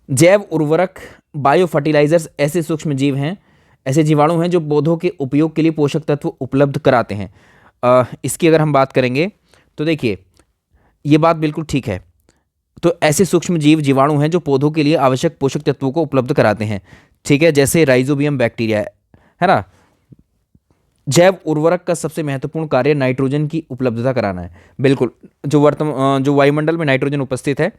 जैव उर्वरक बायो फर्टिलाइजर्स ऐसे सूक्ष्म जीव हैं, ऐसे जीवाणु हैं जो पौधों के उपयोग के लिए पोषक तत्व उपलब्ध कराते हैं। इसकी अगर हम बात करेंगे तो देखिए ये बात बिल्कुल ठीक है। तो ऐसे सूक्ष्म जीव जीवाणु हैं जो पौधों के लिए आवश्यक पोषक तत्वों को उपलब्ध कराते हैं। ठीक है, जैसे राइजोबियम बैक्टीरिया है ना। जैव उर्वरक का सबसे महत्वपूर्ण कार्य नाइट्रोजन की उपलब्धता कराना है। बिल्कुल, जो वायुमंडल में नाइट्रोजन उपस्थित है,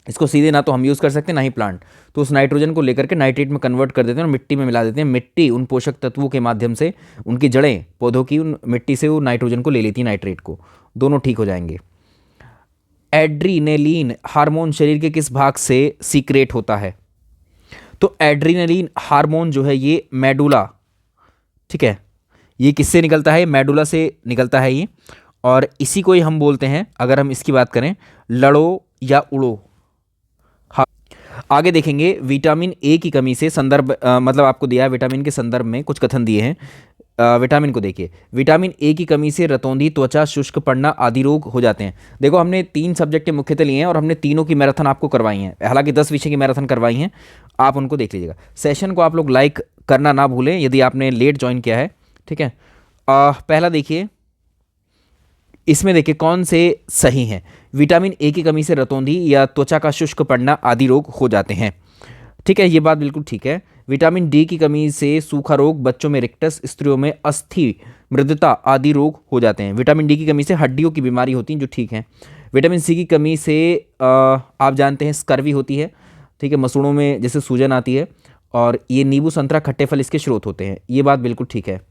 इसको सीधे ना तो हम यूज़ कर सकते हैं ना ही प्लांट, तो उस नाइट्रोजन को लेकर के नाइट्रेट में कन्वर्ट कर देते हैं और मिट्टी में मिला देते हैं। मिट्टी उन पोषक तत्वों के माध्यम से, उनकी जड़ें पौधों की उन मिट्टी से वो नाइट्रोजन को ले लेती हैं, नाइट्रेट को। दोनों ठीक हो जाएंगे। एड्रीनेलिन हार्मोन शरीर के किस भाग से सीक्रेट होता है? तो एड्रीनेलिन हार्मोन जो है ये मेडुला, ठीक है, ये किससे निकलता है? मेडुला से निकलता है ये, और इसी को ही हम बोलते हैं, अगर हम इसकी बात करें, लड़ो या उड़ो। आगे देखेंगे, विटामिन ए की कमी से संदर्भ मतलब आपको दिया है विटामिन के संदर्भ में कुछ कथन दिए हैं। विटामिन को देखिए, विटामिन ए की कमी से रतौंधी, त्वचा शुष्क पड़ना आदि रोग हो जाते हैं। देखो हमने 3 सब्जेक्ट के मुख्यतः लिए हैं और हमने तीनों की मैराथन आपको करवाई है, हालांकि 10 विषय की मैराथन करवाई हैं, आप उनको देख लीजिएगा। सेशन को आप लोग लाइक करना ना भूलें यदि आपने लेट ज्वाइन किया है। ठीक है, पहला देखिए, इसमें देखिए कौन से सही हैं। विटामिन ए की कमी से रतौंधी या त्वचा का शुष्क पड़ना आदि रोग हो जाते हैं। ठीक है, ये बात बिल्कुल ठीक है। विटामिन डी की कमी से सूखा रोग, बच्चों में रिक्टस, स्त्रियों में अस्थि मृदता आदि रोग हो जाते हैं। विटामिन डी की कमी से हड्डियों की बीमारी होती है, जो ठीक है। विटामिन सी की कमी से आप जानते हैं स्कर्वी होती है। ठीक है, मसूड़ों में जैसे सूजन आती है, और ये नींबू, संतरा, खट्टे फल इसके स्रोत होते हैं। ये बात बिल्कुल ठीक है।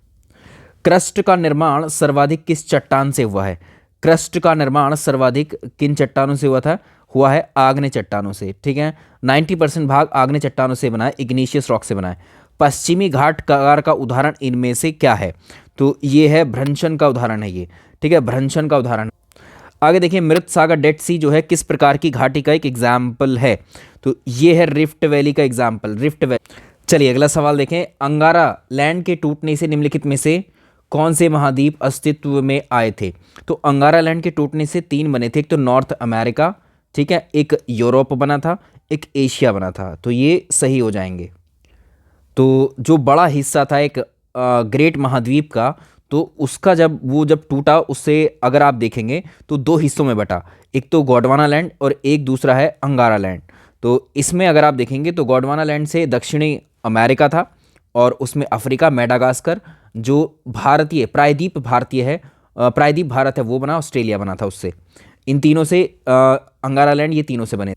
क्रस्ट का निर्माण सर्वाधिक किस चट्टान से हुआ है? क्रस्ट का निर्माण सर्वाधिक किन चट्टानों से हुआ है? आग्नेय चट्टानों से। ठीक है, 90% भाग आग्नेय चट्टानों से बना है, इग्नीशियस रॉक से बना है। पश्चिमी घाट कगार का उदाहरण इनमें से क्या है? तो ये है भ्रंशन का उदाहरण है ये। ठीक है, भ्रंशन का उदाहरण। आगे देखिए, मृत सागर डेड सी जो है किस प्रकार की घाटी का एक एग्जाम्पल है? तो ये है रिफ्ट वैली का एग्जाम्पल, रिफ्ट वैली। चलिए अगला सवाल देखें, अंगारा लैंड के टूटने से निम्नलिखित में से कौन से महाद्वीप अस्तित्व में आए थे? तो अंगारा लैंड के टूटने से 3 बने थे, एक तो नॉर्थ अमेरिका, ठीक है, एक यूरोप बना था, एक एशिया बना था। तो ये सही हो जाएंगे। तो जो बड़ा हिस्सा था एक ग्रेट महाद्वीप का, तो उसका जब टूटा, उससे अगर आप देखेंगे तो 2 हिस्सों में बटा, एक तो गोंडवाना लैंड और एक दूसरा है अंगारा लैंड। तो इसमें अगर आप देखेंगे तो गोंडवाना लैंड से दक्षिणी अमेरिका था, और उसमें अफ्रीका, मेडागास्कर, जो भारतीय प्रायद्वीप भारत है वो बना, ऑस्ट्रेलिया बना था उससे। इन तीनों से अंगारा लैंड, ये तीनों से बने।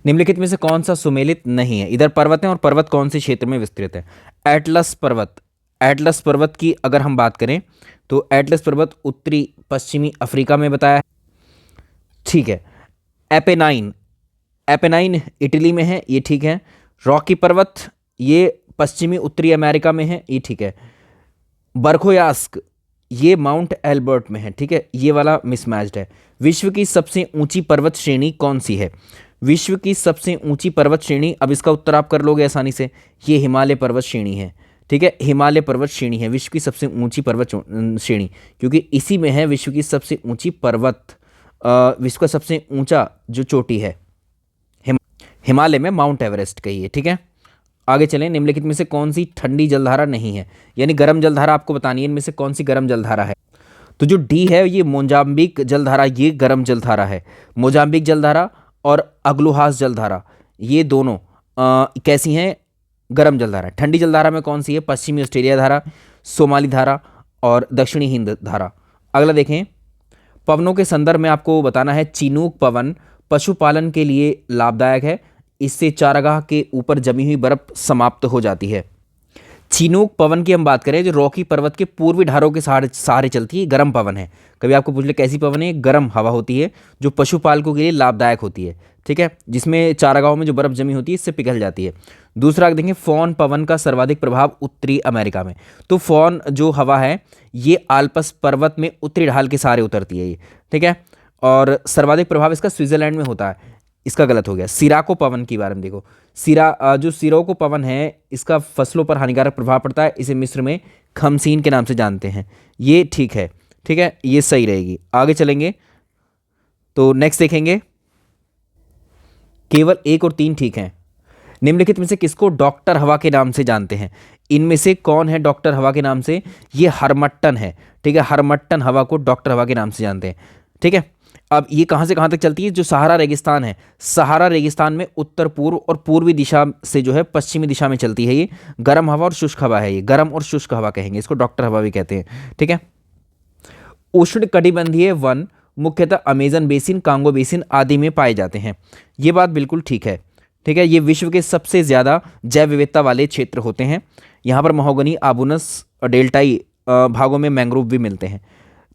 निम्नलिखित में से कौन सा सुमेलित नहीं है? इधर पर्वत है, और पर्वत कौन से क्षेत्र में विस्तृत है? एटलस पर्वत। एटलस पर्वत की अगर हम बात करें तो एटलस पर्वत उत्तरी पश्चिमी अफ्रीका में बताया है। ठीक है, एपेनाइन इटली में है, ये ठीक है। रॉकी पर्वत ये पश्चिमी उत्तरी अमेरिका में है, ये ठीक है। बरखोयास्क ये माउंट एल्बर्ट में है, ठीक है, ये वाला मिसमैच्ड है। विश्व की सबसे ऊंची पर्वत श्रेणी कौन सी है? विश्व की सबसे ऊंची पर्वत श्रेणी, अब इसका उत्तर आप कर लोगे आसानी से, ये हिमालय पर्वत श्रेणी है। ठीक है, हिमालय पर्वत श्रेणी है विश्व की सबसे ऊंची पर्वत श्रेणी, क्योंकि इसी में है विश्व की सबसे ऊंची पर्वत, विश्व का सबसे ऊंचा जो चोटी है हिमालय में माउंट एवरेस्ट कही है। ठीक है, आगे चलें। निम्नलिखित में से कौन सी ठंडी जलधारा नहीं है? यानी गर्म जलधारा आपको बतानी है, इनमें से कौन सी गर्म जलधारा है? तो जो डी है ये मोजाम्बिक जलधारा, ये गर्म जलधारा है। मोजाम्बिक जलधारा और अग्लोहास जलधारा, ये दोनों कैसी हैं? गर्म जलधारा। ठंडी जलधारा में कौन सी है? पश्चिमी ऑस्ट्रेलिया धारा, सोमाली धारा और दक्षिणी हिंद धारा। अगला देखें, पवनों के संदर्भ में आपको बताना है, चिनूक पवन पशुपालन के लिए लाभदायक है, इससे चारागाह के ऊपर जमी हुई बर्फ समाप्त हो जाती है। चिनूक पवन की हम बात करें, जो रॉकी पर्वत के पूर्वी ढारों के सहारे चलती है, गर्म पवन है। कभी आपको पूछ ले कैसी पवन है? गर्म हवा होती है जो पशुपालकों के लिए लाभदायक होती है। ठीक है, जिसमें चारागाहों में जो बर्फ जमी होती है इससे पिघल जाती है। दूसरा देखेंगे फौन पवन का सर्वाधिक प्रभाव उत्तरी अमेरिका में। तो फौन जो हवा है ये आल्प्स पर्वत में उत्तरी ढाल के सहारे उतरती है ये, ठीक है, और सर्वाधिक प्रभाव इसका स्विट्जरलैंड में होता है। इसका गलत हो गया। सिराको पवन के बारे में देखो, जो सिरोको पवन है इसका फसलों पर हानिकारक प्रभाव पड़ता है, इसे मिस्र में खमसीन के नाम से जानते हैं। ये ठीक है, ठीक है, ये सही रहेगी। आगे चलेंगे तो नेक्स्ट देखेंगे, केवल 1 और 3 ठीक हैं। निम्नलिखित में से किसको डॉक्टर हवा के नाम से जानते हैं? इनमें से कौन है डॉक्टर हवा के नाम से? ये हरमट्टन है, ठीक है, हरमट्टन हवा को डॉक्टर हवा के नाम से जानते हैं, ठीक है। अब ये कहाँ से कहाँ तक चलती है? जो सहारा रेगिस्तान है, सहारा रेगिस्तान में उत्तर पूर्व और पूर्वी दिशा से जो है पश्चिमी दिशा में चलती है। ये गर्म हवा और शुष्क हवा है, ये गर्म और शुष्क हवा कहेंगे, इसको डॉक्टर हवा भी कहते हैं, ठीक है। उष्णकटिबंधीय वन मुख्यतः अमेजन बेसिन, कांगो बेसिन आदि में पाए जाते हैं। ये बात बिल्कुल ठीक है, ठीक है। ये विश्व के सबसे ज़्यादा जैव विविधता वाले क्षेत्र होते हैं। यहाँ पर महोगनी, आबूनस और डेल्टाई भागों में मैंग्रोव भी मिलते हैं।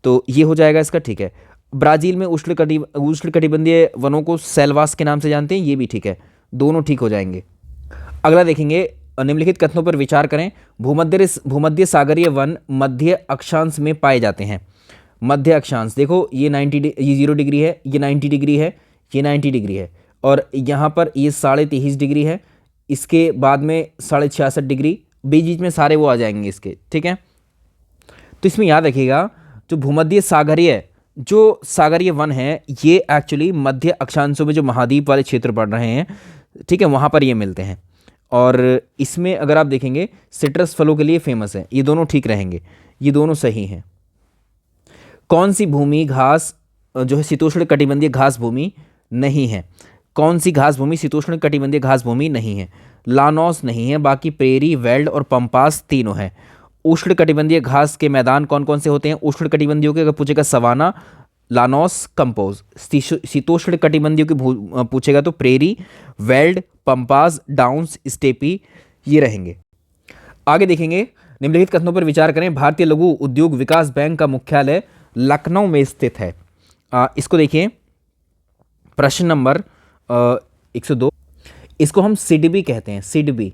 तो ये हो जाएगा इसका, ठीक है। ब्राज़ील में उष्णकटिबंधीय वनों को सेल्वास के नाम से जानते हैं, ये भी ठीक है, दोनों ठीक हो जाएंगे। अगला देखेंगे, निम्नलिखित कथनों पर विचार करें। भूमध्य सागरीय वन मध्य अक्षांश में पाए जाते हैं। मध्य अक्षांश देखो, ये 0 डिग्री है, ये 90 डिग्री है, ये 90 डिग्री है, और यहाँ पर ये 23.5 डिग्री है, इसके बाद में 66.5 डिग्री, बीच बीच में सारे वो आ जाएंगे इसके, ठीक है। तो इसमें याद रखिएगा, जो भूमध्य सागरीय वन है ये एक्चुअली मध्य अक्षांशों में जो महाद्वीप वाले क्षेत्र पड़ रहे हैं, ठीक है, वहाँ पर ये मिलते हैं। और इसमें अगर आप देखेंगे सिट्रस फलों के लिए फेमस है। ये दोनों ठीक रहेंगे, ये दोनों सही हैं। कौन सी भूमि घास जो है शीतोष्ण कटिबंधीय घास भूमि नहीं है? कौन सी घास भूमि शीतोष्ण कटिबंधीय घास भूमि नहीं है? लानोस नहीं है, बाकी प्रेरी, वेल्ड और पंपास तीनों है। उष्ण कटिबंधीय घास के मैदान कौन कौन से होते हैं? उष्ण कटिबंधियों के अगर पूछेगा सवाना, लानोस, कंपोज। शीतोष्ण कटिबंधियों की पूछेगा तो prairie, weld, pampas, downs, steppe, ये रहेंगे। आगे देखेंगे, निम्नलिखित कथनों पर विचार करें। भारतीय लघु उद्योग विकास बैंक का मुख्यालय लखनऊ में स्थित है। इसको देखिए, प्रश्न नंबर 102। इसको हम सिडबी कहते हैं, सिडबी,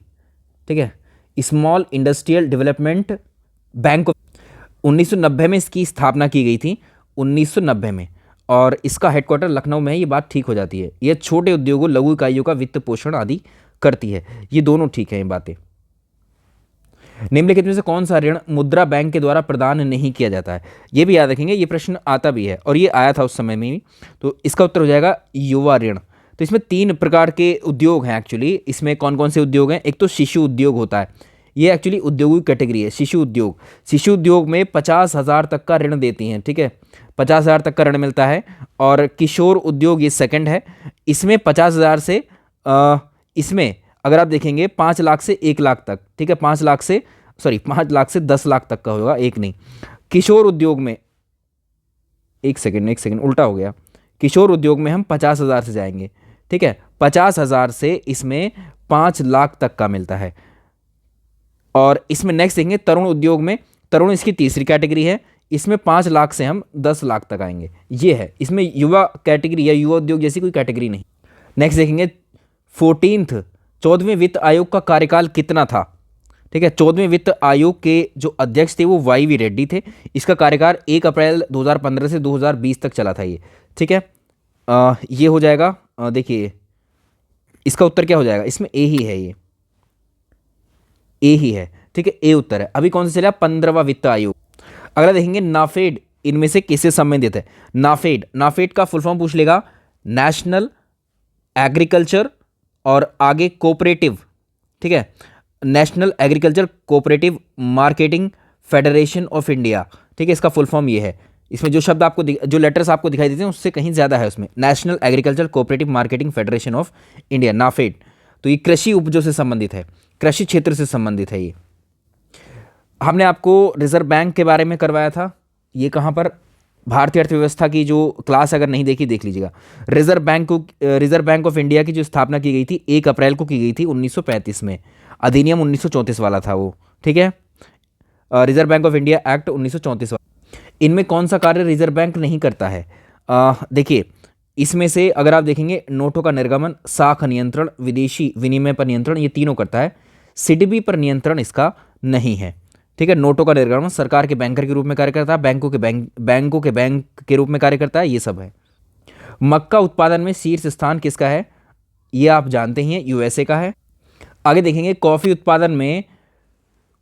ठीक है, स्मॉल इंडस्ट्रियल डेवलपमेंट बैंक। 1990 में इसकी स्थापना की गई थी, 1990 में, और इसका हेडक्वार्टर लखनऊ में है। ये बात ठीक हो जाती है। यह छोटे उद्योगों, लघु इकाइयों का वित्त पोषण आदि करती है। ये दोनों ठीक है ये बातें। निम्नलिखित में से कौन सा ऋण मुद्रा बैंक के द्वारा प्रदान नहीं किया जाता है? ये भी याद रखेंगे, ये प्रश्न आता भी है और ये आया था उस समय में भी। तो इसका उत्तर हो जाएगा युवा ऋण। तो इसमें 3 प्रकार के उद्योग हैं एक्चुअली। इसमें कौन कौन से उद्योग हैं? एक तो शिशु उद्योग होता है, ये एक्चुअली उद्योगों की कैटेगरी है, शिशु उद्योग। शिशु उद्योग में 50,000 तक का ऋण देती हैं, ठीक है, 50,000 तक का ऋण मिलता है। और किशोर उद्योग ये सेकंड है, इसमें 50,000 से इसमें अगर आप देखेंगे 5 लाख से 1 लाख तक, ठीक है, 5 लाख से 10 लाख तक का होगा, एक नहीं। किशोर उद्योग में एक सेकंड उल्टा हो गया। किशोर उद्योग में हम 50,000 से जाएंगे, ठीक है, 50,000 से इसमें 5 लाख तक का मिलता है। और इसमें नेक्स्ट देखेंगे तरुण उद्योग में, तरुण इसकी तीसरी कैटेगरी है, इसमें 5 लाख से हम 10 लाख तक आएंगे। ये है, इसमें युवा कैटेगरी या युवा उद्योग जैसी कोई कैटेगरी नहीं। नेक्स्ट देखेंगे 14वें वित्त आयोग का कार्यकाल कितना था? ठीक है, 14वें वित्त आयोग के जो अध्यक्ष थे वो वाई.वी. रेड्डी थे। इसका कार्यकाल 1 अप्रैल 2015 से 2020 तक चला था ये, ठीक है। ये हो जाएगा, देखिए इसका उत्तर क्या हो जाएगा? इसमें ए ही है, ये ए ही है, ठीक है, ए उत्तर है। अभी कौन सा चला? 15वां वित्त आयोग। अगला देखेंगे नाफेड इनमें से किससे संबंधित है? नाफेड का फुल फॉर्म पूछ लेगा, नेशनल एग्रीकल्चर और आगे कोऑपरेटिव, ठीक है, national agriculture cooperative marketing federation of India, ठीक है, इसका फुल फॉर्म ये है। इसमें जो शब्द आपको जो लेटर्स आपको दिखाई देते हैं उससे कहीं ज़्यादा है उसमें, national agriculture cooperative marketing federation of India, NAFED. तो ये कृषि उपजों से संबंधित है, कृषि क्षेत्र से संबंधित है ये। हमने आपको रिजर्व बैंक के बारे में करवाया था, ये कहाँ पर? भारतीय अर्थव्यवस्था की जो क्लास अगर नहीं देखी देख लीजिएगा। रिजर्व बैंक ऑफ इंडिया की जो स्थापना की गई थी 1 अप्रैल को की गई थी 1935 में। अधिनियम 1934 वाला था वो, ठीक है, reserve bank of India act 1934 वाला। इनमें कौन सा कार्य रिजर्व बैंक नहीं करता है? देखिए, इसमें से अगर आप देखेंगे नोटों का निर्गमन, साख नियंत्रण, विदेशी विनिमय पर नियंत्रण, ये तीनों करता है। सिडबी पर नियंत्रण इसका नहीं है। ठीक है, नोटों का निर्गमन सरकार के बैंकर के रूप में कार्य करता है, बैंकों के बैंक के रूप में कार्य करता है, ये सब है। मक्का उत्पादन में शीर्ष स्थान किसका है, ये आप जानते ही हैं, यूएसए का है। आगे देखेंगे कॉफ़ी उत्पादन में,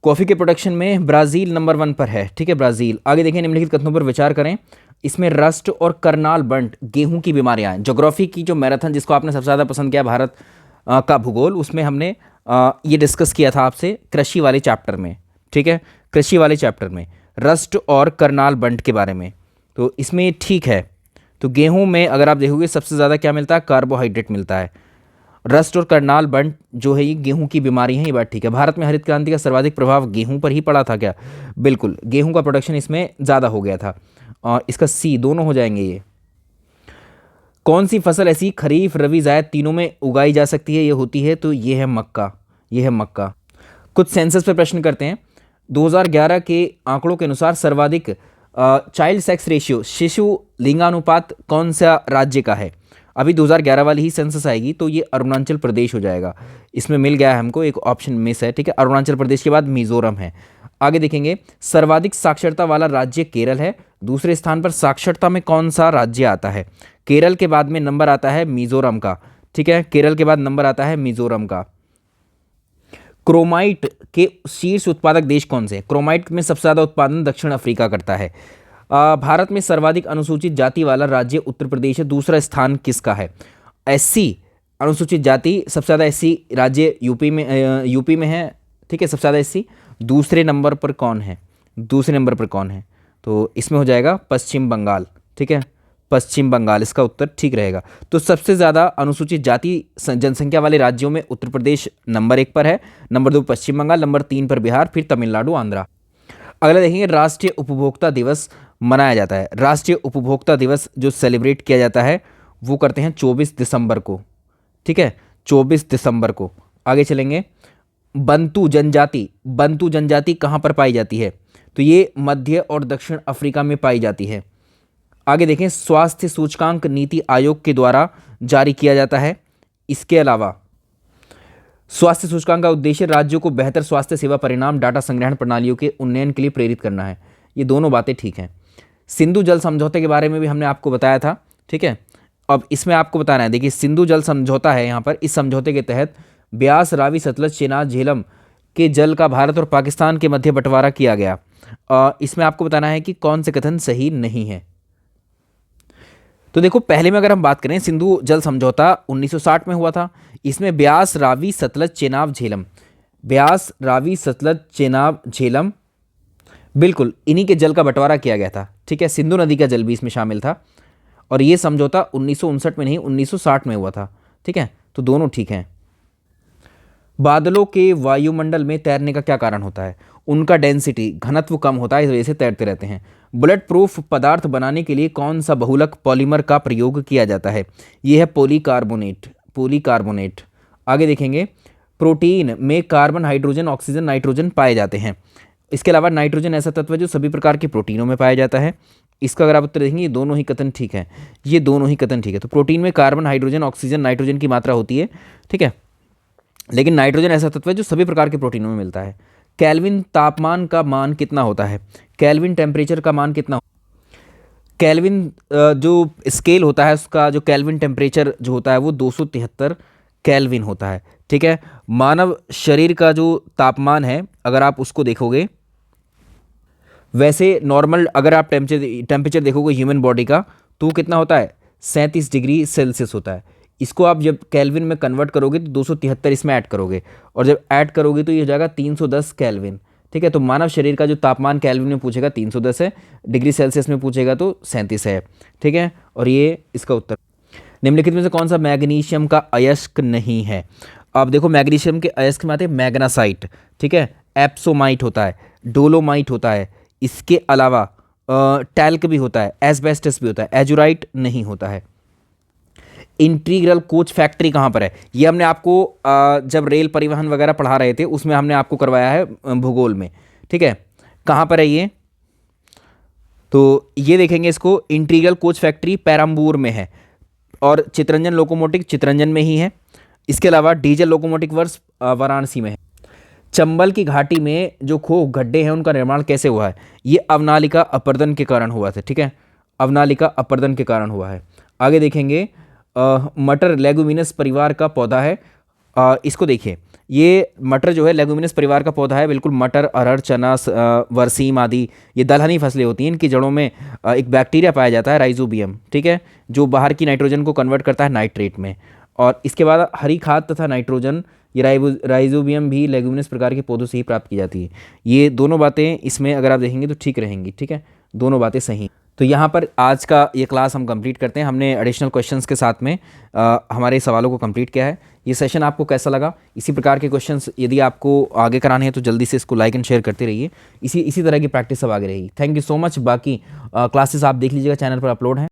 कॉफ़ी के प्रोडक्शन में ब्राज़ील नंबर 1 पर है। ठीक है, ब्राज़ील। आगे देखें निम्नलिखित कथनों पर विचार करें। इसमें रस्ट और करनाल बंट गेहूं की बीमारियां हैं। ज्योग्राफी की जो मैराथन जिसको आपने सबसे ज़्यादा पसंद किया, भारत का भूगोल, उसमें हमने ये डिस्कस किया था आपसे कृषि वाले चैप्टर में। ठीक है, कृषि वाले चैप्टर में रस्ट और करनाल बंट के बारे में, तो इसमें ठीक है। तो गेहूं में अगर आप देखोगे सबसे ज़्यादा क्या मिलता है, कार्बोहाइड्रेट मिलता है। रस्ट और करनाल बंट जो है ये गेहूं की बीमारी है, ये बात ठीक है। भारत में हरित क्रांति का सर्वाधिक प्रभाव गेहूं पर ही पड़ा था क्या, बिल्कुल, गेहूं का प्रोडक्शन इसमें ज़्यादा हो गया था। और इसका सी दोनों हो जाएंगे ये। कौन सी फसल ऐसी खरीफ रबी जायद तीनों में उगाई जा सकती है, ये होती है, तो ये है मक्का, ये है मक्का। कुछ सेंसस पे प्रश्न करते हैं। 2011 के आंकड़ों के अनुसार सर्वाधिक चाइल्ड सेक्स रेशियो, शिशु लिंगानुपात कौन सा राज्य का है। अभी 2011 वाली ही सेंसस आएगी, तो ये अरुणाचल प्रदेश हो जाएगा। इसमें मिल गया है हमको, एक ऑप्शन मिस है। ठीक है, अरुणाचल प्रदेश के बाद मिजोरम है। आगे देखेंगे सर्वाधिक साक्षरता वाला राज्य केरल है। दूसरे स्थान पर साक्षरता में कौन सा राज्य आता है, केरल के बाद में नंबर आता है मिजोरम का। ठीक है, केरल के बाद नंबर आता है मिजोरम का। क्रोमाइट के शीर्ष उत्पादक देश कौन से हैं? क्रोमाइट में सबसे ज़्यादा उत्पादन दक्षिण अफ्रीका करता है। भारत में सर्वाधिक अनुसूचित जाति वाला राज्य उत्तर प्रदेश है। दूसरा स्थान किसका है? एससी अनुसूचित जाति सबसे ज़्यादा एससी राज्य यूपी में है। ठीक है, सबसे ज़्यादा एससी। दूसरे नंबर पर कौन है, दूसरे नंबर पर कौन है, तो इसमें हो जाएगा पश्चिम बंगाल। ठीक है, पश्चिम बंगाल इसका उत्तर ठीक रहेगा। तो सबसे ज़्यादा अनुसूचित जाति जनसंख्या वाले राज्यों में उत्तर प्रदेश नंबर 1 पर है, नंबर 2 पश्चिम बंगाल, नंबर 3 पर बिहार, फिर तमिलनाडु, आंध्रा। अगला देखेंगे राष्ट्रीय उपभोक्ता दिवस मनाया जाता है। राष्ट्रीय उपभोक्ता दिवस जो सेलिब्रेट किया जाता है वो करते हैं 24 दिसंबर को। ठीक है, 24 दिसंबर को। आगे चलेंगे, बंतू जनजाति कहाँ पर पाई जाती है, तो ये मध्य और दक्षिण अफ्रीका में पाई जाती है। आगे देखें, स्वास्थ्य सूचकांक नीति आयोग के द्वारा जारी किया जाता है। इसके अलावा स्वास्थ्य सूचकांक का उद्देश्य राज्यों को बेहतर स्वास्थ्य सेवा परिणाम डाटा संग्रहण प्रणालियों के उन्नयन के लिए प्रेरित करना है। ये दोनों बातें ठीक हैं। सिंधु जल समझौते के बारे में भी हमने आपको बताया था। ठीक है, अब इसमें आपको बताना है, देखिए सिंधु जल समझौता है यहाँ पर। इस समझौते के तहत ब्यास, रावी, सतलज, चेनाब, झेलम के जल का भारत और पाकिस्तान के मध्य बंटवारा किया गया। इसमें आपको बताना है कि कौन से कथन सही नहीं है। तो देखो, पहले में अगर हम बात करें, सिंधु जल समझौता 1960 में हुआ था। इसमें ब्यास, रावी, सतलज, चेनाब, झेलम, ब्यास, रावी, सतलज, चेनाब, झेलम, बिल्कुल इन्हीं के जल का बंटवारा किया गया था। ठीक है, सिंधु नदी का जल भी इसमें शामिल था। और ये समझौता 1959 में नहीं, 1960 में हुआ था। ठीक है, तो दोनों ठीक हैं। बादलों के वायुमंडल में तैरने का क्या कारण होता है? उनका डेंसिटी, घनत्व कम होता है, इस वजह से तैरते रहते हैं। बुलेट प्रूफ पदार्थ बनाने के लिए कौन सा बहुलक पॉलीमर का प्रयोग किया जाता है? यह है पॉलीकार्बोनेट। आगे देखेंगे, प्रोटीन में कार्बन, हाइड्रोजन, ऑक्सीजन, नाइट्रोजन पाए जाते हैं। इसके अलावा नाइट्रोजन ऐसा तत्व है जो सभी प्रकार के प्रोटीनों में पाया जाता है। इसका अगर आप उत्तर देखेंगे, ये दोनों ही कथन ठीक है, ये दोनों ही कथन ठीक है। तो प्रोटीन में कार्बन, हाइड्रोजन, ऑक्सीजन, नाइट्रोजन की मात्रा होती है। ठीक है, लेकिन नाइट्रोजन ऐसा तत्व है जो सभी प्रकार के प्रोटीनों में मिलता है। केल्विन तापमान का मान कितना होता है? केल्विन टेम्परेचर का मान कितना? केल्विन जो स्केल होता है उसका जो केल्विन टेम्परेचर जो होता है वो 273 केल्विन होता है। ठीक है, मानव शरीर का जो तापमान है अगर आप उसको देखोगे, वैसे नॉर्मल अगर आप टेम्परेचर देखोगे ह्यूमन बॉडी का, तो कितना होता है? 37 डिग्री सेल्सियस होता है। इसको आप जब केल्विन में कन्वर्ट करोगे तो 273 इसमें ऐड करोगे, और जब ऐड करोगे तो ये हो जाएगा 310 केल्विन। ठीक है, तो मानव शरीर का जो तापमान केल्विन में पूछेगा 310 है, डिग्री सेल्सियस में पूछेगा तो 37 है। ठीक है, और ये इसका उत्तर। निम्नलिखित में से कौन सा मैग्नीशियम का अयस्क नहीं है? अब देखो, मैग्नीशियम के अयस्क में आते हैं मैग्नासाइट, ठीक है, एप्सोमाइट होता है, डोलोमाइट होता है, इसके अलावा टैल्क भी होता है, एस्बेस्टस भी होता है, एजुराइट नहीं होता है। इंटीग्रल कोच फैक्ट्री कहाँ पर है? ये हमने आपको जब रेल परिवहन वगैरह पढ़ा रहे थे उसमें हमने आपको करवाया है भूगोल में। ठीक है, कहाँ पर है ये? तो ये देखेंगे इसको, इंटीग्रल कोच फैक्ट्री पेरम्बूर में है। और चितरंजन लोकोमोटिव चितरंजन में ही है। इसके अलावा डीजल लोकोमोटिव वर्क्स वाराणसी में है। चंबल की घाटी में जो खो गड्ढे हैं उनका निर्माण कैसे हुआ है? ये अवनालिका अपरदन के कारण हुआ था। ठीक है, अवनालिका अपरदन के कारण हुआ है। आगे देखेंगे, मटर लेगुमिनस परिवार का पौधा है। इसको देखिए, ये मटर जो है लेगुमिनस परिवार का पौधा है। बिल्कुल मटर, अरहर, चना, बरसीम आदि ये दलहनी फसलें होती हैं। इनकी जड़ों में एक बैक्टीरिया पाया जाता है राइजोबियम, ठीक है, जो बाहर की नाइट्रोजन को कन्वर्ट करता है नाइट्रेट में। और इसके बाद हरी खाद तथा नाइट्रोजन, ये राइजोबियम भी लेगुमिनस प्रकार के पौधों से ही प्राप्त की जाती है। ये दोनों बातें इसमें अगर आप देखेंगे तो ठीक रहेंगी। ठीक है, दोनों बातें सही। तो यहाँ पर आज का ये क्लास हम कंप्लीट करते हैं। हमने एडिशनल क्वेश्चंस के साथ में हमारे सवालों को कंप्लीट किया है। ये सेशन आपको कैसा लगा? इसी प्रकार के क्वेश्चंस यदि आपको आगे कराने हैं तो जल्दी से इसको लाइक एंड शेयर करते रहिए। इसी तरह की प्रैक्टिस सब आगे रहेगी। Thank you so much. बाकी क्लासेस आप देख लीजिएगा, चैनल पर अपलोड है।